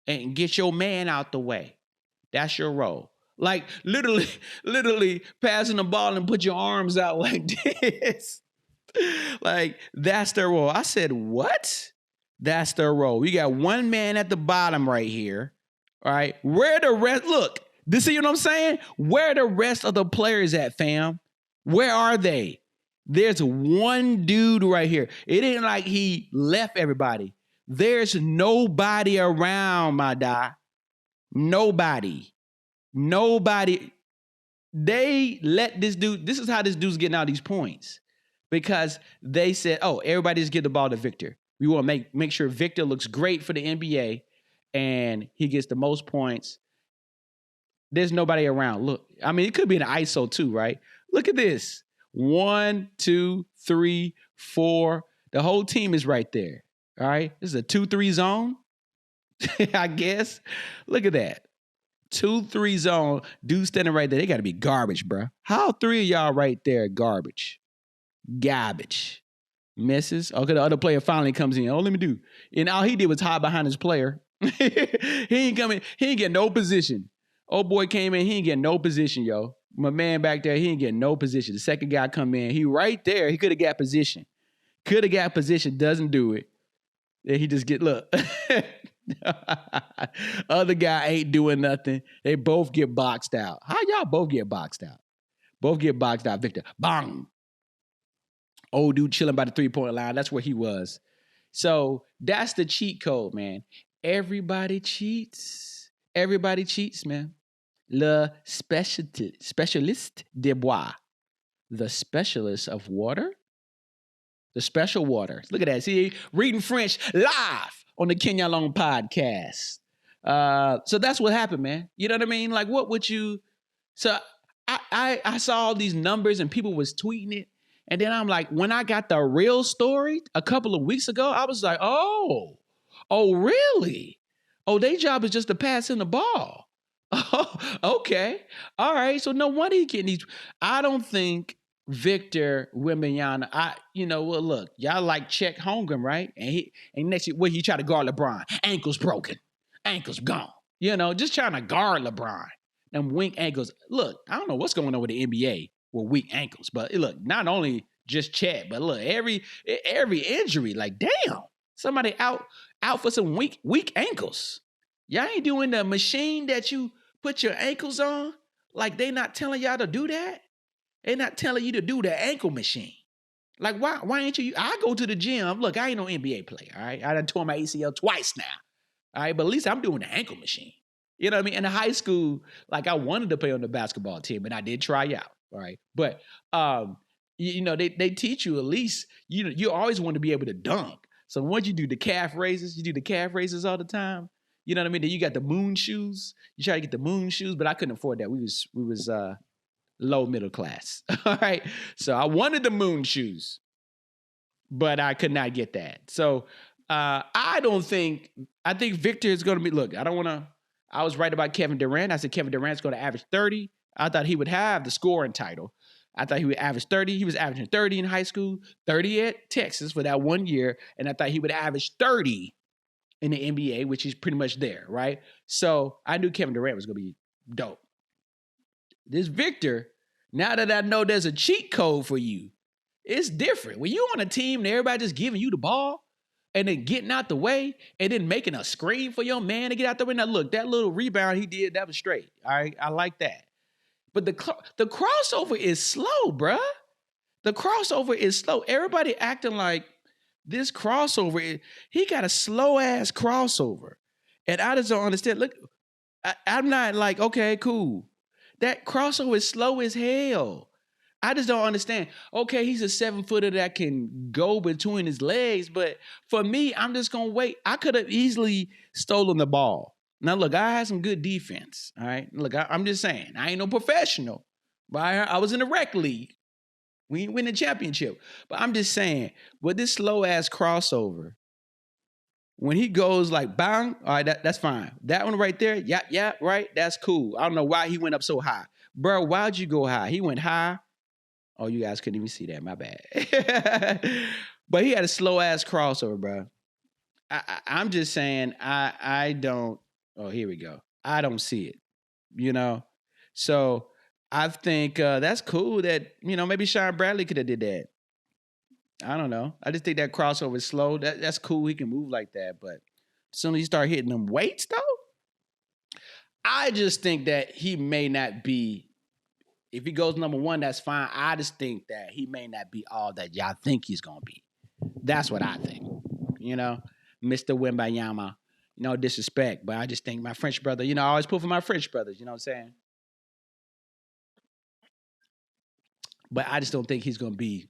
and get your man out the way. That's your role. Like literally passing the ball and put your arms out like this. Like, that's their role. I said, what? That's their role. We got one man at the bottom right here. All right. Where the rest, look, this is, you know what I'm saying? Where the rest of the players at, fam? Where are they? There's one dude right here. It ain't like he left everybody. There's nobody around, my guy. Nobody. They let this dude, this is how this dude's getting all these points. Because they said, oh, everybody just get the ball to Victor. We want to make sure Victor looks great for the NBA and he gets the most points. There's nobody around. Look, I mean, it could be an ISO too, right? Look at this. 1, 2, 3, 4. The whole team is right there. All right. This is a 2-3 zone, I guess. Look at that. 2-3 zone. Dude standing right there. They got to be garbage, bro. How 3 of y'all right there garbage? Garbage. Misses. Okay, the other player finally comes in. Oh, let me do. And all he did was hide behind his player. He ain't coming. He ain't getting no position. Old boy came in. He ain't getting no position, yo. My man back there, he ain't getting no position. The second guy come in. He right there. He could have got position. Doesn't do it. And he just get, look. Other guy ain't doing nothing. They both get boxed out. How y'all both get boxed out? Both get boxed out. Victor, bang. Old dude chilling by the 3-point line. That's where he was. So that's the cheat code, man. Everybody cheats. Everybody cheats, man. Le spécialiste de bois. The specialist of water. The special water. Look at that. See, reading French live on the Kenyon podcast. So that's what happened, man. You know what I mean? Like, what would you... So I saw all these numbers and people was tweeting it. And then I'm like, when I got the real story a couple of weeks ago, I was like, oh, really? Oh, their job is just to pass in the ball. Oh, okay. All right. So no wonder he getting these. I don't think Victor Wembemyama, well, look, y'all like Chet Holmgren, right? And next year, he tried to guard LeBron. Ankles broken. Ankles gone. Just trying to guard LeBron. Them weak ankles. Look, I don't know what's going on with the NBA with weak ankles, but look, not only just Chet, but look, every injury, like, damn, somebody out for some weak ankles. Y'all ain't doing the machine that you put your ankles on. Like they not telling y'all to do that. They not telling you to do the ankle machine. Like why ain't you? I go to the gym. Look, I ain't no NBA player. All right, I done tore my ACL twice now. All right, but at least I'm doing the ankle machine. You know what I mean? In high school, like I wanted to play on the basketball team, and I did try out. All right, but they teach you at least you always want to be able to dunk. So once you do the calf raises, you do the calf raises all the time. You know what I mean? Then you got the moon shoes. You try to get the moon shoes, but I couldn't afford that. We was low middle class. All right, so I wanted the moon shoes, but I could not get that. So I think Victor is going to be. Look, I was right about Kevin Durant. I said Kevin Durant's going to average 30. I thought he would have the scoring title. I thought he would average 30. He was averaging 30 in high school, 30 at Texas for that 1 year, and I thought he would average 30 in the NBA, which is pretty much there, right? So I knew Kevin Durant was going to be dope. This Victor, now that I know there's a cheat code for you, it's different. When you on a team and everybody just giving you the ball and then getting out the way and then making a screen for your man to get out the way. Now, look, that little rebound he did, that was straight. All right, I like that. But the crossover is slow, bruh. The crossover is slow. Everybody acting like this crossover, he got a slow-ass crossover. And I just don't understand. Look, I'm not like, okay, cool. That crossover is slow as hell. I just don't understand. Okay, he's a 7-footer that can go between his legs, but for me, I'm just going to wait. I could have easily stolen the ball. Now, look, I had some good defense, all right? Look, I'm just saying, I ain't no professional, but I was in the rec league. We ain't win the championship. But I'm just saying, with this slow-ass crossover, when he goes like, bang, all right, that's fine. That one right there, yeah, right, that's cool. I don't know why he went up so high. Bro, why'd you go high? He went high. Oh, you guys couldn't even see that. My bad. But he had a slow-ass crossover, bro. I'm just saying, I don't. Oh, here we go. I don't see it, So I think that's cool that, maybe Sean Bradley could have did that. I don't know. I just think that crossover is slow. That's cool. He can move like that. But as soon as you start hitting them weights, though, I just think that he may not be. If he goes number one, that's fine. I just think that he may not be all that y'all think he's going to be. That's what I think. Mr. Wembemyama. No disrespect, but I just think my French brother, I always pull for my French brothers, you know what I'm saying? But I just don't think he's going to be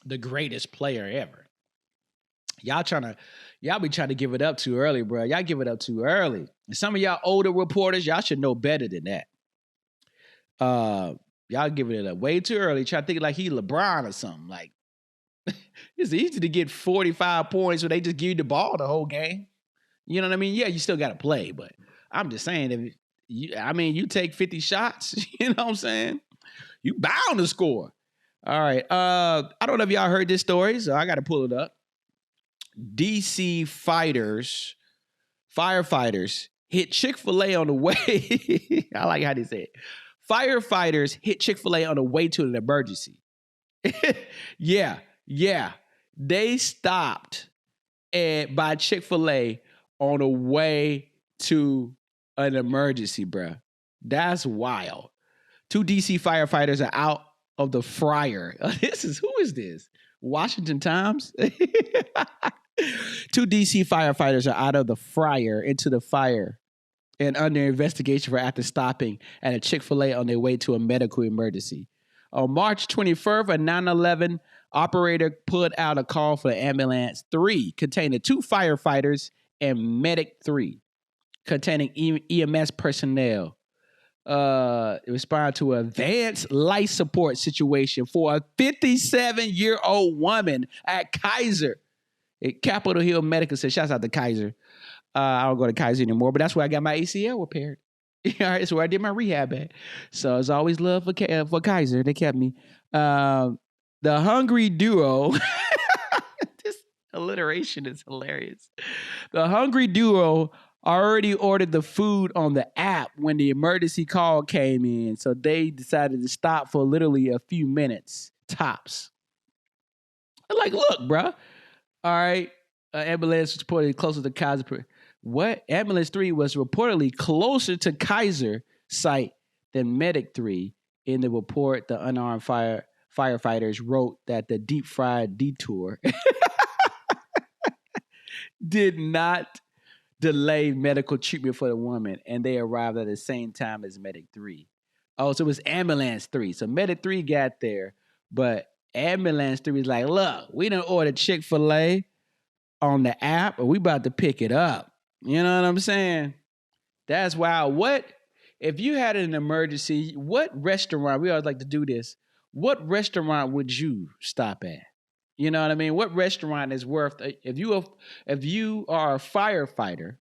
the greatest player ever. Y'all be trying to give it up too early, bro. Y'all give it up too early. And some of y'all older reporters, y'all should know better than that. Y'all giving it up way too early. Try to think like he LeBron or something. Like, it's easy to get 45 points when they just give you the ball the whole game. You know what I mean? Yeah, you still got to play, but I'm just saying, you take 50 shots, you know what I'm saying? You bound to score. All right. I don't know if y'all heard this story, so I got to pull it up. DC firefighters hit Chick-fil-A on the way. I like how they say it. Firefighters hit Chick-fil-A on the way to an emergency. Yeah. They stopped by Chick-fil-A on the way to an emergency, bruh. That's wild. 2 DC firefighters are out of the fryer. Who is this? Washington Times? 2 DC firefighters are out of the fryer into the fire and under investigation for after stopping at a Chick-fil-A on their way to a medical emergency. On March 21st, a 911 operator put out a call for ambulance 3 containing 2 firefighters and medic 3 containing EMS personnel. It responded to an advanced life support situation for a 57-year-old woman at Kaiser. Capitol Hill Medical said, shouts out to Kaiser. I don't go to Kaiser anymore, but that's where I got my ACL repaired. All right, that's where I did my rehab at. So it's always love for Kaiser. They kept me. The hungry duo. This alliteration is hilarious. The hungry duo already ordered the food on the app when the emergency call came in. So they decided to stop for literally a few minutes, tops. I'm like, look, bro. All right. Ambulance was reported closer to Kaiser. What ambulance 3 was reportedly closer to Kaiser site than medic 3. In the report, the unarmed firefighters wrote that the deep fried detour did not delay medical treatment for the woman, and they arrived at the same time as medic 3. Oh, so it was ambulance 3. So medic 3 got there, but ambulance 3 is like, look, we done ordered Chick-fil-A on the app, and we about to pick it up. You know what I'm saying? That's wild. What if you had an emergency? What restaurant? We always like to do this. What restaurant would you stop at? You know what I mean? What restaurant is worth? If you are a firefighter,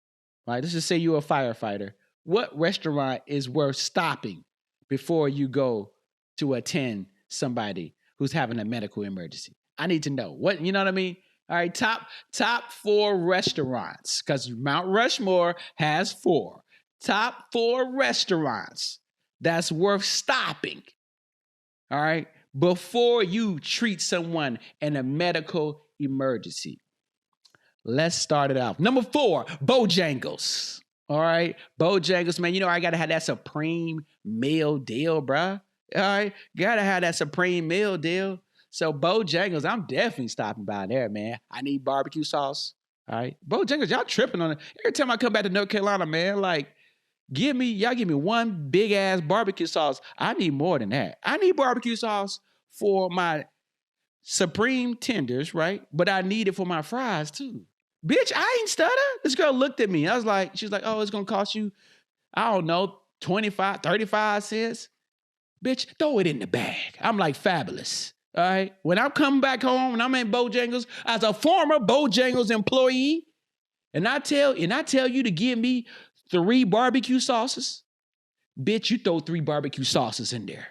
right? Let's just say you're a firefighter. What restaurant is worth stopping before you go to attend somebody who's having a medical emergency? I need to know what. You know what I mean? All right, top 4 restaurants, because Mount Rushmore has 4. Top 4 restaurants that's worth stopping, all right, before you treat someone in a medical emergency. Let's start it off. Number 4, Bojangles. All right, Bojangles, man. You know I gotta have that supreme meal deal, bruh. All right, gotta have that supreme meal deal. So Bojangles, I'm definitely stopping by there, man. I need barbecue sauce. All right. Bojangles, y'all tripping on it. Every time I come back to North Carolina, man, like, give me one big ass barbecue sauce. I need more than that. I need barbecue sauce for my supreme tenders, right? But I need it for my fries too. Bitch, I ain't stutter. This girl looked at me. She was like, oh, it's gonna cost you, I don't know, 25, 35 cents. Bitch, throw it in the bag. I'm like, fabulous. All right. When I'm coming back home and I'm in Bojangles as a former Bojangles employee, and I tell you to give me 3 barbecue sauces, bitch, you throw 3 barbecue sauces in there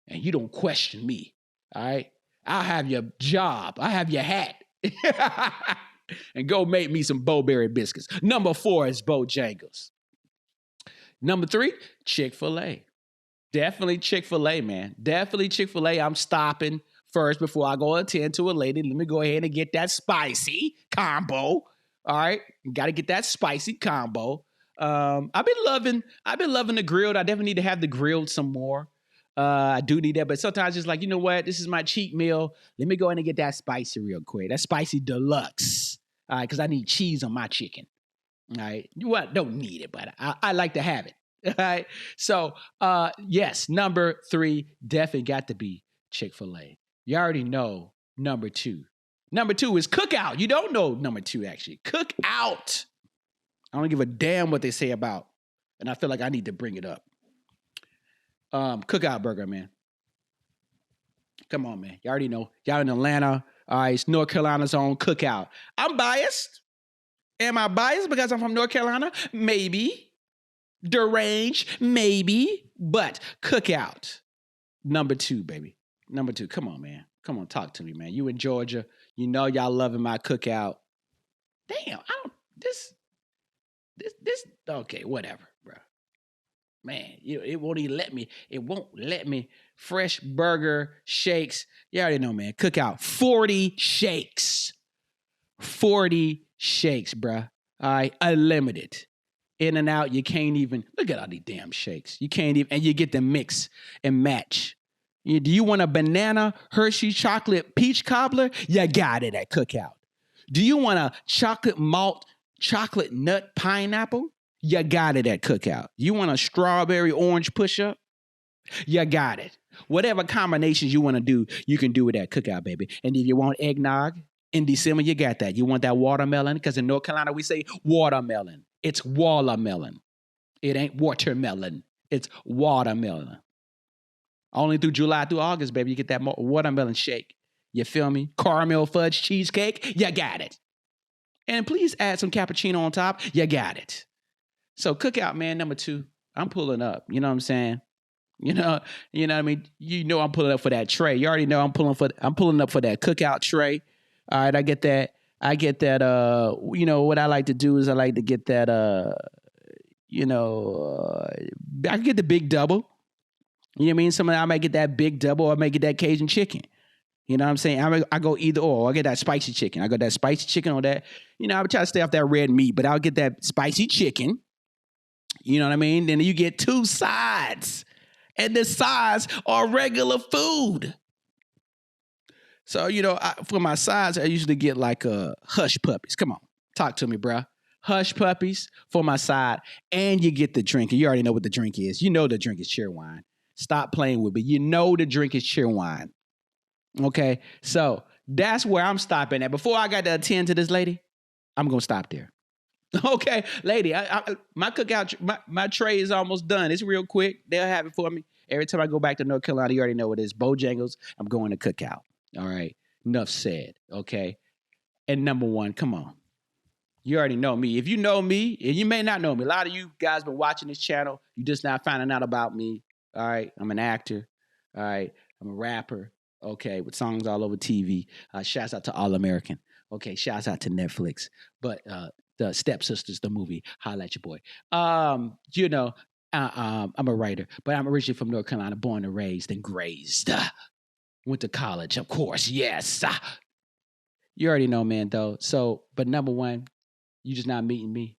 and you don't question me. All right. I'll have your job. I have your hat. And go make me some Bo-Berry biscuits. Number 4 is Bojangles. Number 3, Chick-fil-A. Definitely Chick-fil-A, man. Definitely Chick-fil-A. I'm stopping first before I go attend to a lady. Let me go ahead and get that spicy combo. All right. Got to get that spicy combo. I've been loving the grilled. I definitely need to have the grilled some more. I do need that, but sometimes it's like, you know what? This is my cheat meal. Let me go in and get that spicy real quick. That spicy deluxe. All right, because I need cheese on my chicken. All right. Well, don't need it, but I like to have it. All right. So, yes, number 3 definitely got to be Chick-fil-A. You already know number 2. Number 2 is Cookout. You don't know number 2, actually. Cookout. I don't give a damn what they say about, and I feel like I need to bring it up. Cookout burger, man. Come on, man. You already know. Y'all in Atlanta. All right, it's North Carolina's own Cookout. I'm biased. Am I biased because I'm from North Carolina? Maybe. Deranged? Maybe. But Cookout. Number 2, baby. Number 2. Come on, man. Come on, talk to me, man. You in Georgia. You know y'all loving my Cookout. Damn, this, okay, whatever, bro. Man, it won't even let me. It won't let me. Fresh burger, shakes. You already know, man. Cookout. 40 shakes. 40 shakes, bruh. All right, unlimited. In and out, you can't even. Look at all these damn shakes. You can't even, and you get the mix and match. Do you want a banana Hershey chocolate peach cobbler? You got it at Cookout. Do you want a chocolate malt chocolate nut pineapple? You got it at Cookout. You want a strawberry orange push-up? You got it. Whatever combinations you want to do, you can do it at Cookout, baby. And if you want eggnog in December, you got that. You want that watermelon? Because in North Carolina, we say watermelon. It's watermelon. It ain't watermelon. It's watermelon. Only through July through August, baby, you get that watermelon shake. You feel me? Caramel fudge cheesecake? You got it. And please add some cappuccino on top. You got it. So Cookout, man, number 2, I'm pulling up. You know what I'm saying? You know what I mean? You know I'm pulling up for that tray. You already know I'm pulling up for that Cookout tray. All right, I get that. You know, what I like to do is I like to get that, I can get the big double. You know what I mean? I might get that big double or I might get that Cajun chicken. You know what I'm saying? I go either or. I get that spicy chicken. I got that spicy chicken on that. You know, I would try to stay off that red meat, but I'll get that spicy chicken. You know what I mean? Then you get 2 sides. And the sides are regular food. So, you know, for my sides, I usually get like hush puppies. Come on, talk to me, bruh. Hush puppies for my side. And you get the drink. And you already know what the drink is. You know the drink is cheer wine. Stop playing with me. You know the drink is cheer wine. Okay, so that's where I'm stopping at. Before I got to attend to this lady, I'm going to stop there. Okay, lady, my cookout, my tray is almost done. It's real quick. They'll have it for me. Every time I go back to North Carolina, you already know what it is. Bojangles, I'm going to cookout. All right, enough said, okay? And number 1, come on. You already know me. If you know me, and you may not know me, a lot of you guys been watching this channel. You just not finding out about me. All right, I'm an actor. All right, I'm a rapper. Okay, with songs all over TV. Shouts out to All American. Okay, shouts out to Netflix. But the Stepsisters, the movie, holla at your boy. You know, I'm a writer, but I'm originally from North Carolina, born and raised and grazed. Went to college, of course, yes. You already know, man, though. So, but number 1, you just not meeting me.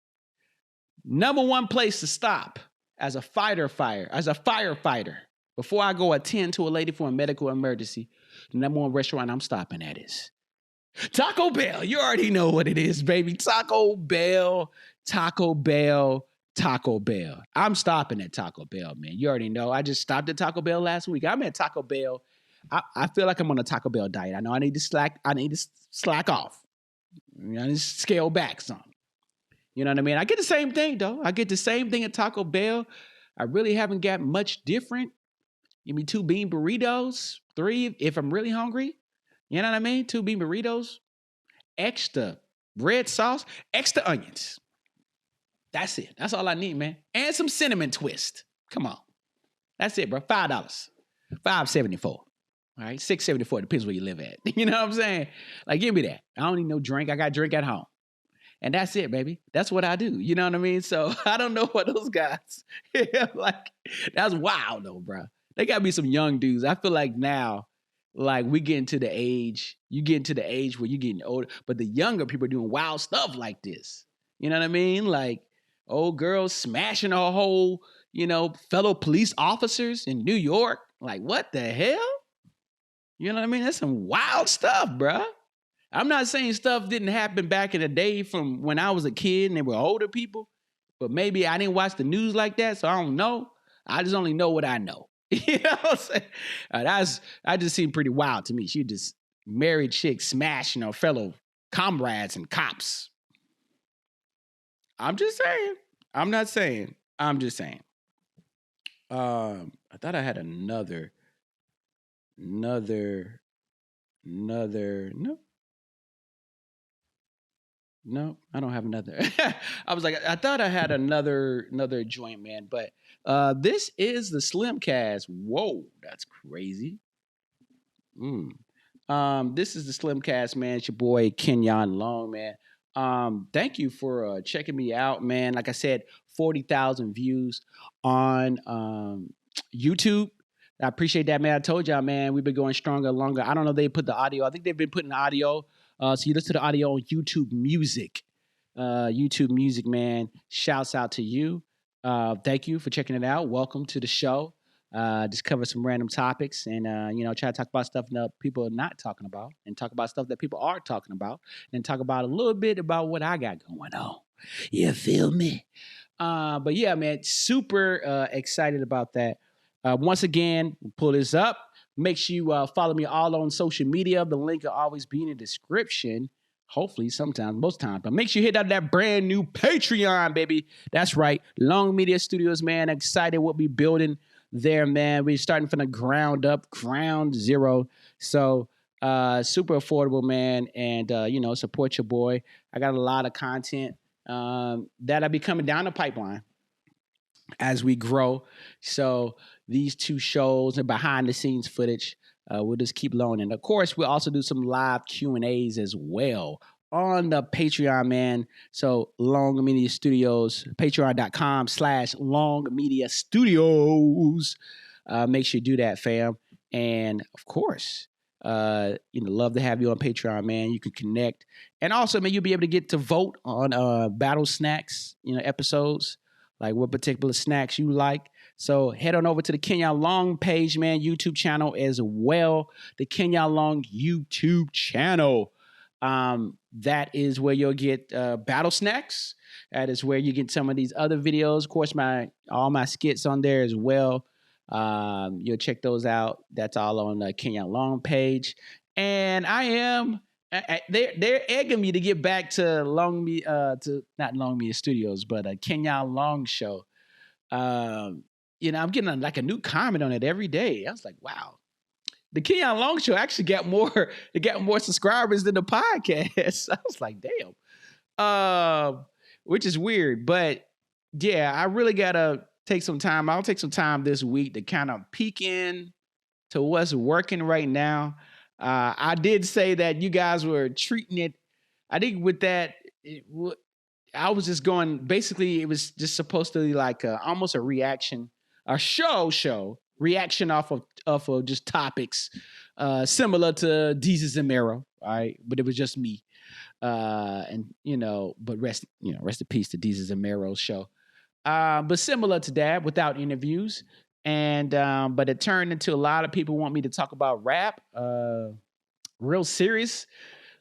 Number 1 place to stop as a firefighter, before I go attend to a lady for a medical emergency, the number 1 restaurant I'm stopping at is Taco Bell. You already know what it is, baby. Taco Bell. I'm stopping at Taco Bell, man. You already know. I just stopped at Taco Bell last week. I'm at Taco Bell. I feel like I'm on a Taco Bell diet. I know I need to slack off. I need to scale back some. You know what I mean? I get the same thing, though. I get the same thing at Taco Bell. I really haven't got much different. Give me 2 bean burritos, 3 if I'm really hungry. You know what I mean? 2 bean burritos, extra red sauce, extra onions. That's it. That's all I need, man. And some cinnamon twist. Come on. That's it, bro. $5. $5.74. All right, $6.74. Depends where you live at. You know what I'm saying? Like, give me that. I don't need no drink. I got drink at home. And that's it, baby. That's what I do. You know what I mean? So I don't know what those guys, like, that's wild though, bro. They got to be some young dudes. I feel like now, like, you get into the age where you're getting older, but the younger people are doing wild stuff like this. You know what I mean? Like, old girls smashing a whole, fellow police officers in New York. Like, what the hell? You know what I mean? That's some wild stuff, bruh. I'm not saying stuff didn't happen back in the day from when I was a kid and they were older people, but maybe I didn't watch the news like that, so I don't know. I just only know what I know. You know what I'm saying? I just seemed pretty wild to me. She just married chick smashing her fellow comrades and cops. I'm just saying. I'm not saying. I'm just saying. I thought I had another. No. No, I don't have another. I was like, I thought I had another joint, man. But this is the Slimcast. Whoa, that's crazy. This is the Slimcast, man. It's your boy Kenyon Long, man. Thank you for checking me out, man. Like I said, 40,000 views on YouTube. I appreciate that, man. I told y'all, man, we've been going stronger, longer. I don't know if they put the audio. I think they've been putting the audio. So you listen to the audio on YouTube Music. YouTube Music, man. Shouts out to you. Thank you for checking it out. Welcome to the show. Just cover some random topics and, try to talk about stuff that people are not talking about and talk about stuff that people are talking about and talk about a little bit about what I got going on. You feel me? But yeah, man, super excited about that. Once again, pull this up. Make sure you follow me all on social media. The link will always be in the description. Hopefully, sometimes, most times. But make sure you hit out that brand new Patreon, baby. That's right. Long Media Studios, man. Excited what we building there, man. We're starting from the ground up, ground zero. So super affordable, man. And, support your boy. I got a lot of content that'll be coming down the pipeline as we grow. So these 2 shows and behind the scenes footage, we'll just keep loaning. Of course, we'll also do some live Q&As as well on the Patreon, man. So Long Media Studios, patreon.com/Long Media Studios. Make sure you do that, fam. And of course, Love to have you on Patreon, man. You can connect. And also, man, you'll be able to get to vote on battle snacks, episodes, like what particular snacks you like. So head on over to the Kenyon Long page, man, YouTube channel as well. The Kenyon Long YouTube channel. That is where you'll get battle snacks. That is where you get some of these other videos. Of course, all my skits on there as well. You'll check those out. That's all on the Kenyon Long page. And I am they're egging me to get back to not Long Media Studios, but a Kenyon Long show. I'm getting a new comment on it every day. I was like, wow. The Kenyon Long show actually got more subscribers than the podcast. I was like, damn. Which is weird, but yeah, I really gotta take some time. I'll take some time this week to kind of peek in to what's working right now. I did say that you guys were treating it. I think with that, I was just going. Basically, it was just supposed to be like almost a reaction, a show reaction off of just topics, similar to Jesus and Mero, all right? But it was just me, but rest in peace to Jesus and Mero's show. But similar to that, without interviews, and but it turned into a lot of people want me to talk about rap, real serious,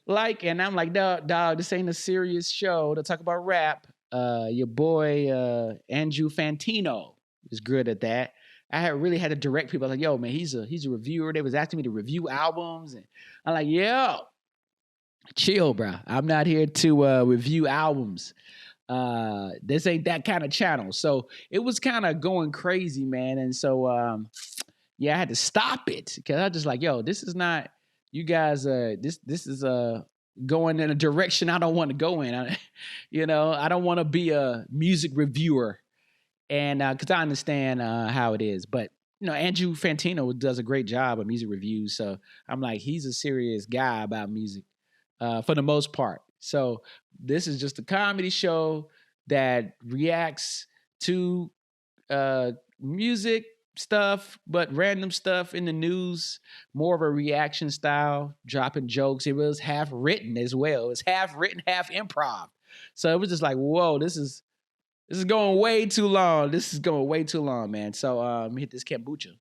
and I'm like, dog, this ain't a serious show to talk about rap. Your boy Andrew Fantino is good at that. I really had to direct people like, yo, man, he's a reviewer. They was asking me to review albums, and I'm like, yo, chill, bro. I'm not here to review albums. This ain't that kind of channel. So it was kind of going crazy, man. And so, I had to stop it because I was just like, yo, this is not, you guys, this is going in a direction I don't want to go in. I don't want to be a music reviewer. And because I understand how it is. But, Andrew Fantino does a great job of music reviews. So I'm like, he's a serious guy about music for the most part. So this is just a comedy show that reacts to music stuff, but random stuff in the news, more of a reaction style, dropping jokes. It was half written as well. It was half written, half improv. So it was just like, whoa, this is going way too long. This is going way too long, man. So hit this kombucha.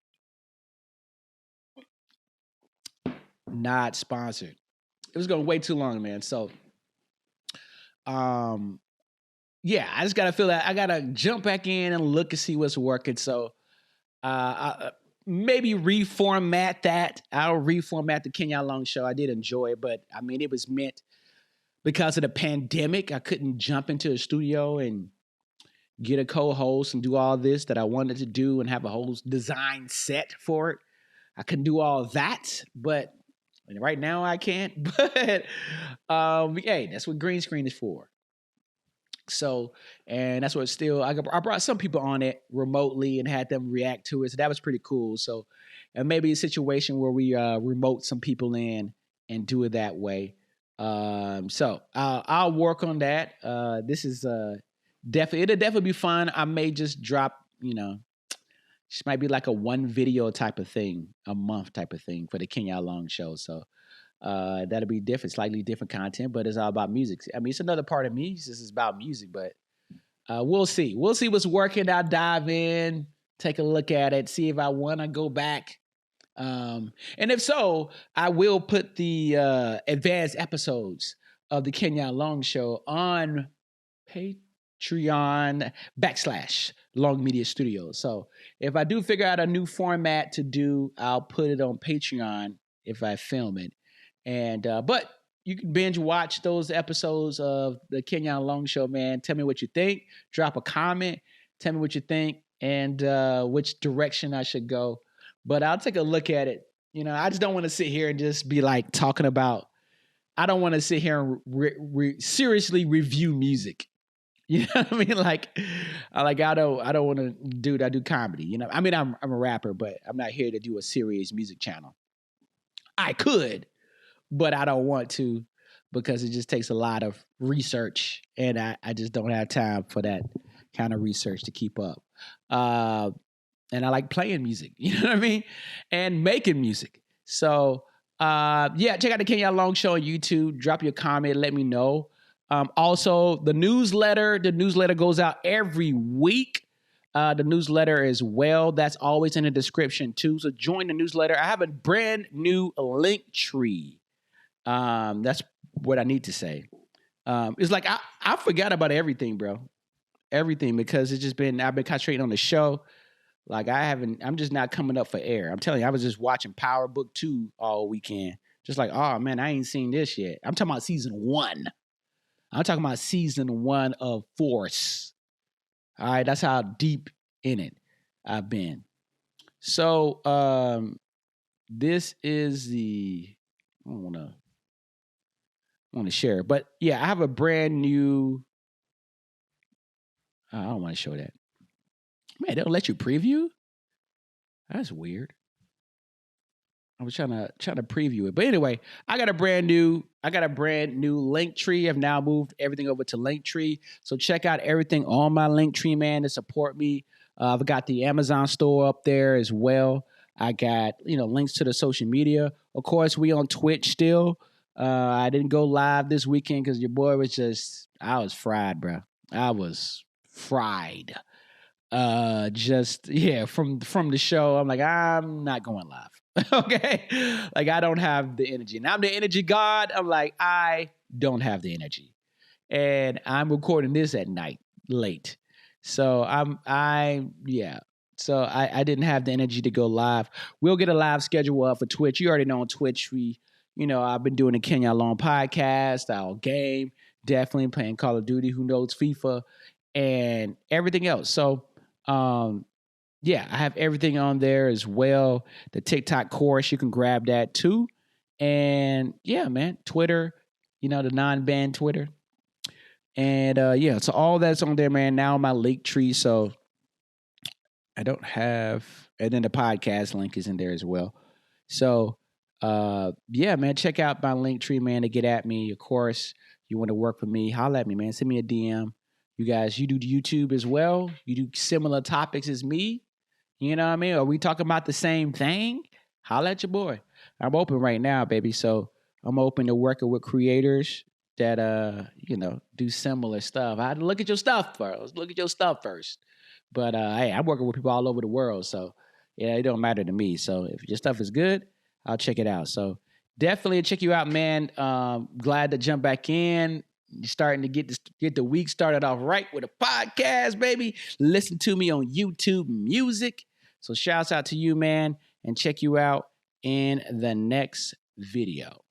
Not sponsored. It was going way too long, man. So I just gotta feel that I gotta jump back in and look and see what's working. So maybe reformat that. I'll reformat the Kenyon Long show. I did enjoy it, but I mean, it was meant because of the pandemic. I couldn't jump into a studio and get a co-host and do all this that I wanted to do and have a whole design set for it. I couldn't do all that, but right now I can't. But hey, that's what green screen is for. So, and that's what I brought some people on it remotely and had them react to it. So that was pretty cool. So, and maybe a situation where we remote some people in and do it that way. So I'll work on that. This is it'll definitely be fun. I may just drop, just might be like a one video type of thing, a month type of thing for the Kenyon Long show. So that'll be different, slightly different content, but it's all about music. I mean, it's another part of me. This is about music, but we'll see. We'll see what's working. I'll dive in, take a look at it, see if I want to go back. And if so, I will put the advanced episodes of the Kenyon Long show on Patreon / Long Media Studios. So if I do figure out a new format to do, I'll put it on Patreon if I film it. And but you can binge watch those episodes of the Kenyon Long show, man. Tell me what you think. Drop a comment. Tell me what you think and which direction I should go. But I'll take a look at it. I just don't want to sit here and just be like talking about. I don't want to sit here and seriously review music. You know what I mean? I don't want to do that. I do comedy. I mean, I'm a rapper, but I'm not here to do a serious music channel. I could, but I don't want to because it just takes a lot of research, and I just don't have time for that kind of research to keep up. And I like playing music, you know what I mean? And making music. So Yeah, check out the Kenyon Long Show on YouTube. Drop your comment, let me know. Also, the newsletter goes out every week. The newsletter as well, that's always in the description too. So join the newsletter. I have a brand new link tree. That's what I need to say. It's like I forgot about everything, bro. Everything, because it's just been, I've been concentrating on the show. Like I'm just not coming up for air. I'm telling you, I was just watching Power Book 2 all weekend. Just like, oh man, I ain't seen this yet. I'm talking about season 1. I'm talking about season 1 of Force. All right, that's how deep in it I've been. So this is the, I don't want to share, but yeah, I have a brand new. I don't want to show that. Man, they don't let you preview. That's weird. I was trying to preview it, but anyway, I got a brand new link tree. I've now moved everything over to Linktree, so check out everything on my Linktree, man, to support me. I've got the Amazon store up there as well. I got links to the social media. Of course, we on Twitch still. I didn't go live this weekend because your boy was I was fried, bro. I was fried. From the show, I'm like, I'm not going live. Okay, like I don't have the energy, and I'm the energy god. I'm like, I don't have the energy, and I'm recording this at night late, so I didn't have the energy to go live. We'll get a live schedule up for Twitch. You already know on Twitch I've been doing the Kenyon Long podcast, our game, definitely playing Call of Duty, who knows, FIFA, and everything else. So I have everything on there as well. The TikTok course, you can grab that too. And yeah, man, Twitter, the non-banned Twitter. And so all that's on there, man. Now my link tree. So I don't have, and then the podcast link is in there as well. So man, check out my link tree, man, to get at me. Of course, you want to work with me, holla at me, man. Send me a DM. You guys, you do YouTube as well. You do similar topics as me. You know what I mean? Are we talking about the same thing? Holla at your boy. I'm open right now, baby. So I'm open to working with creators that do similar stuff. I had to look at your stuff first. But hey, I'm working with people all over the world. So yeah, it don't matter to me. So if your stuff is good, I'll check it out. So definitely check you out, man. Glad to jump back in. You're starting to get the week started off right with a podcast, baby. Listen to me on YouTube Music. So shouts out to you, man, and check you out in the next video.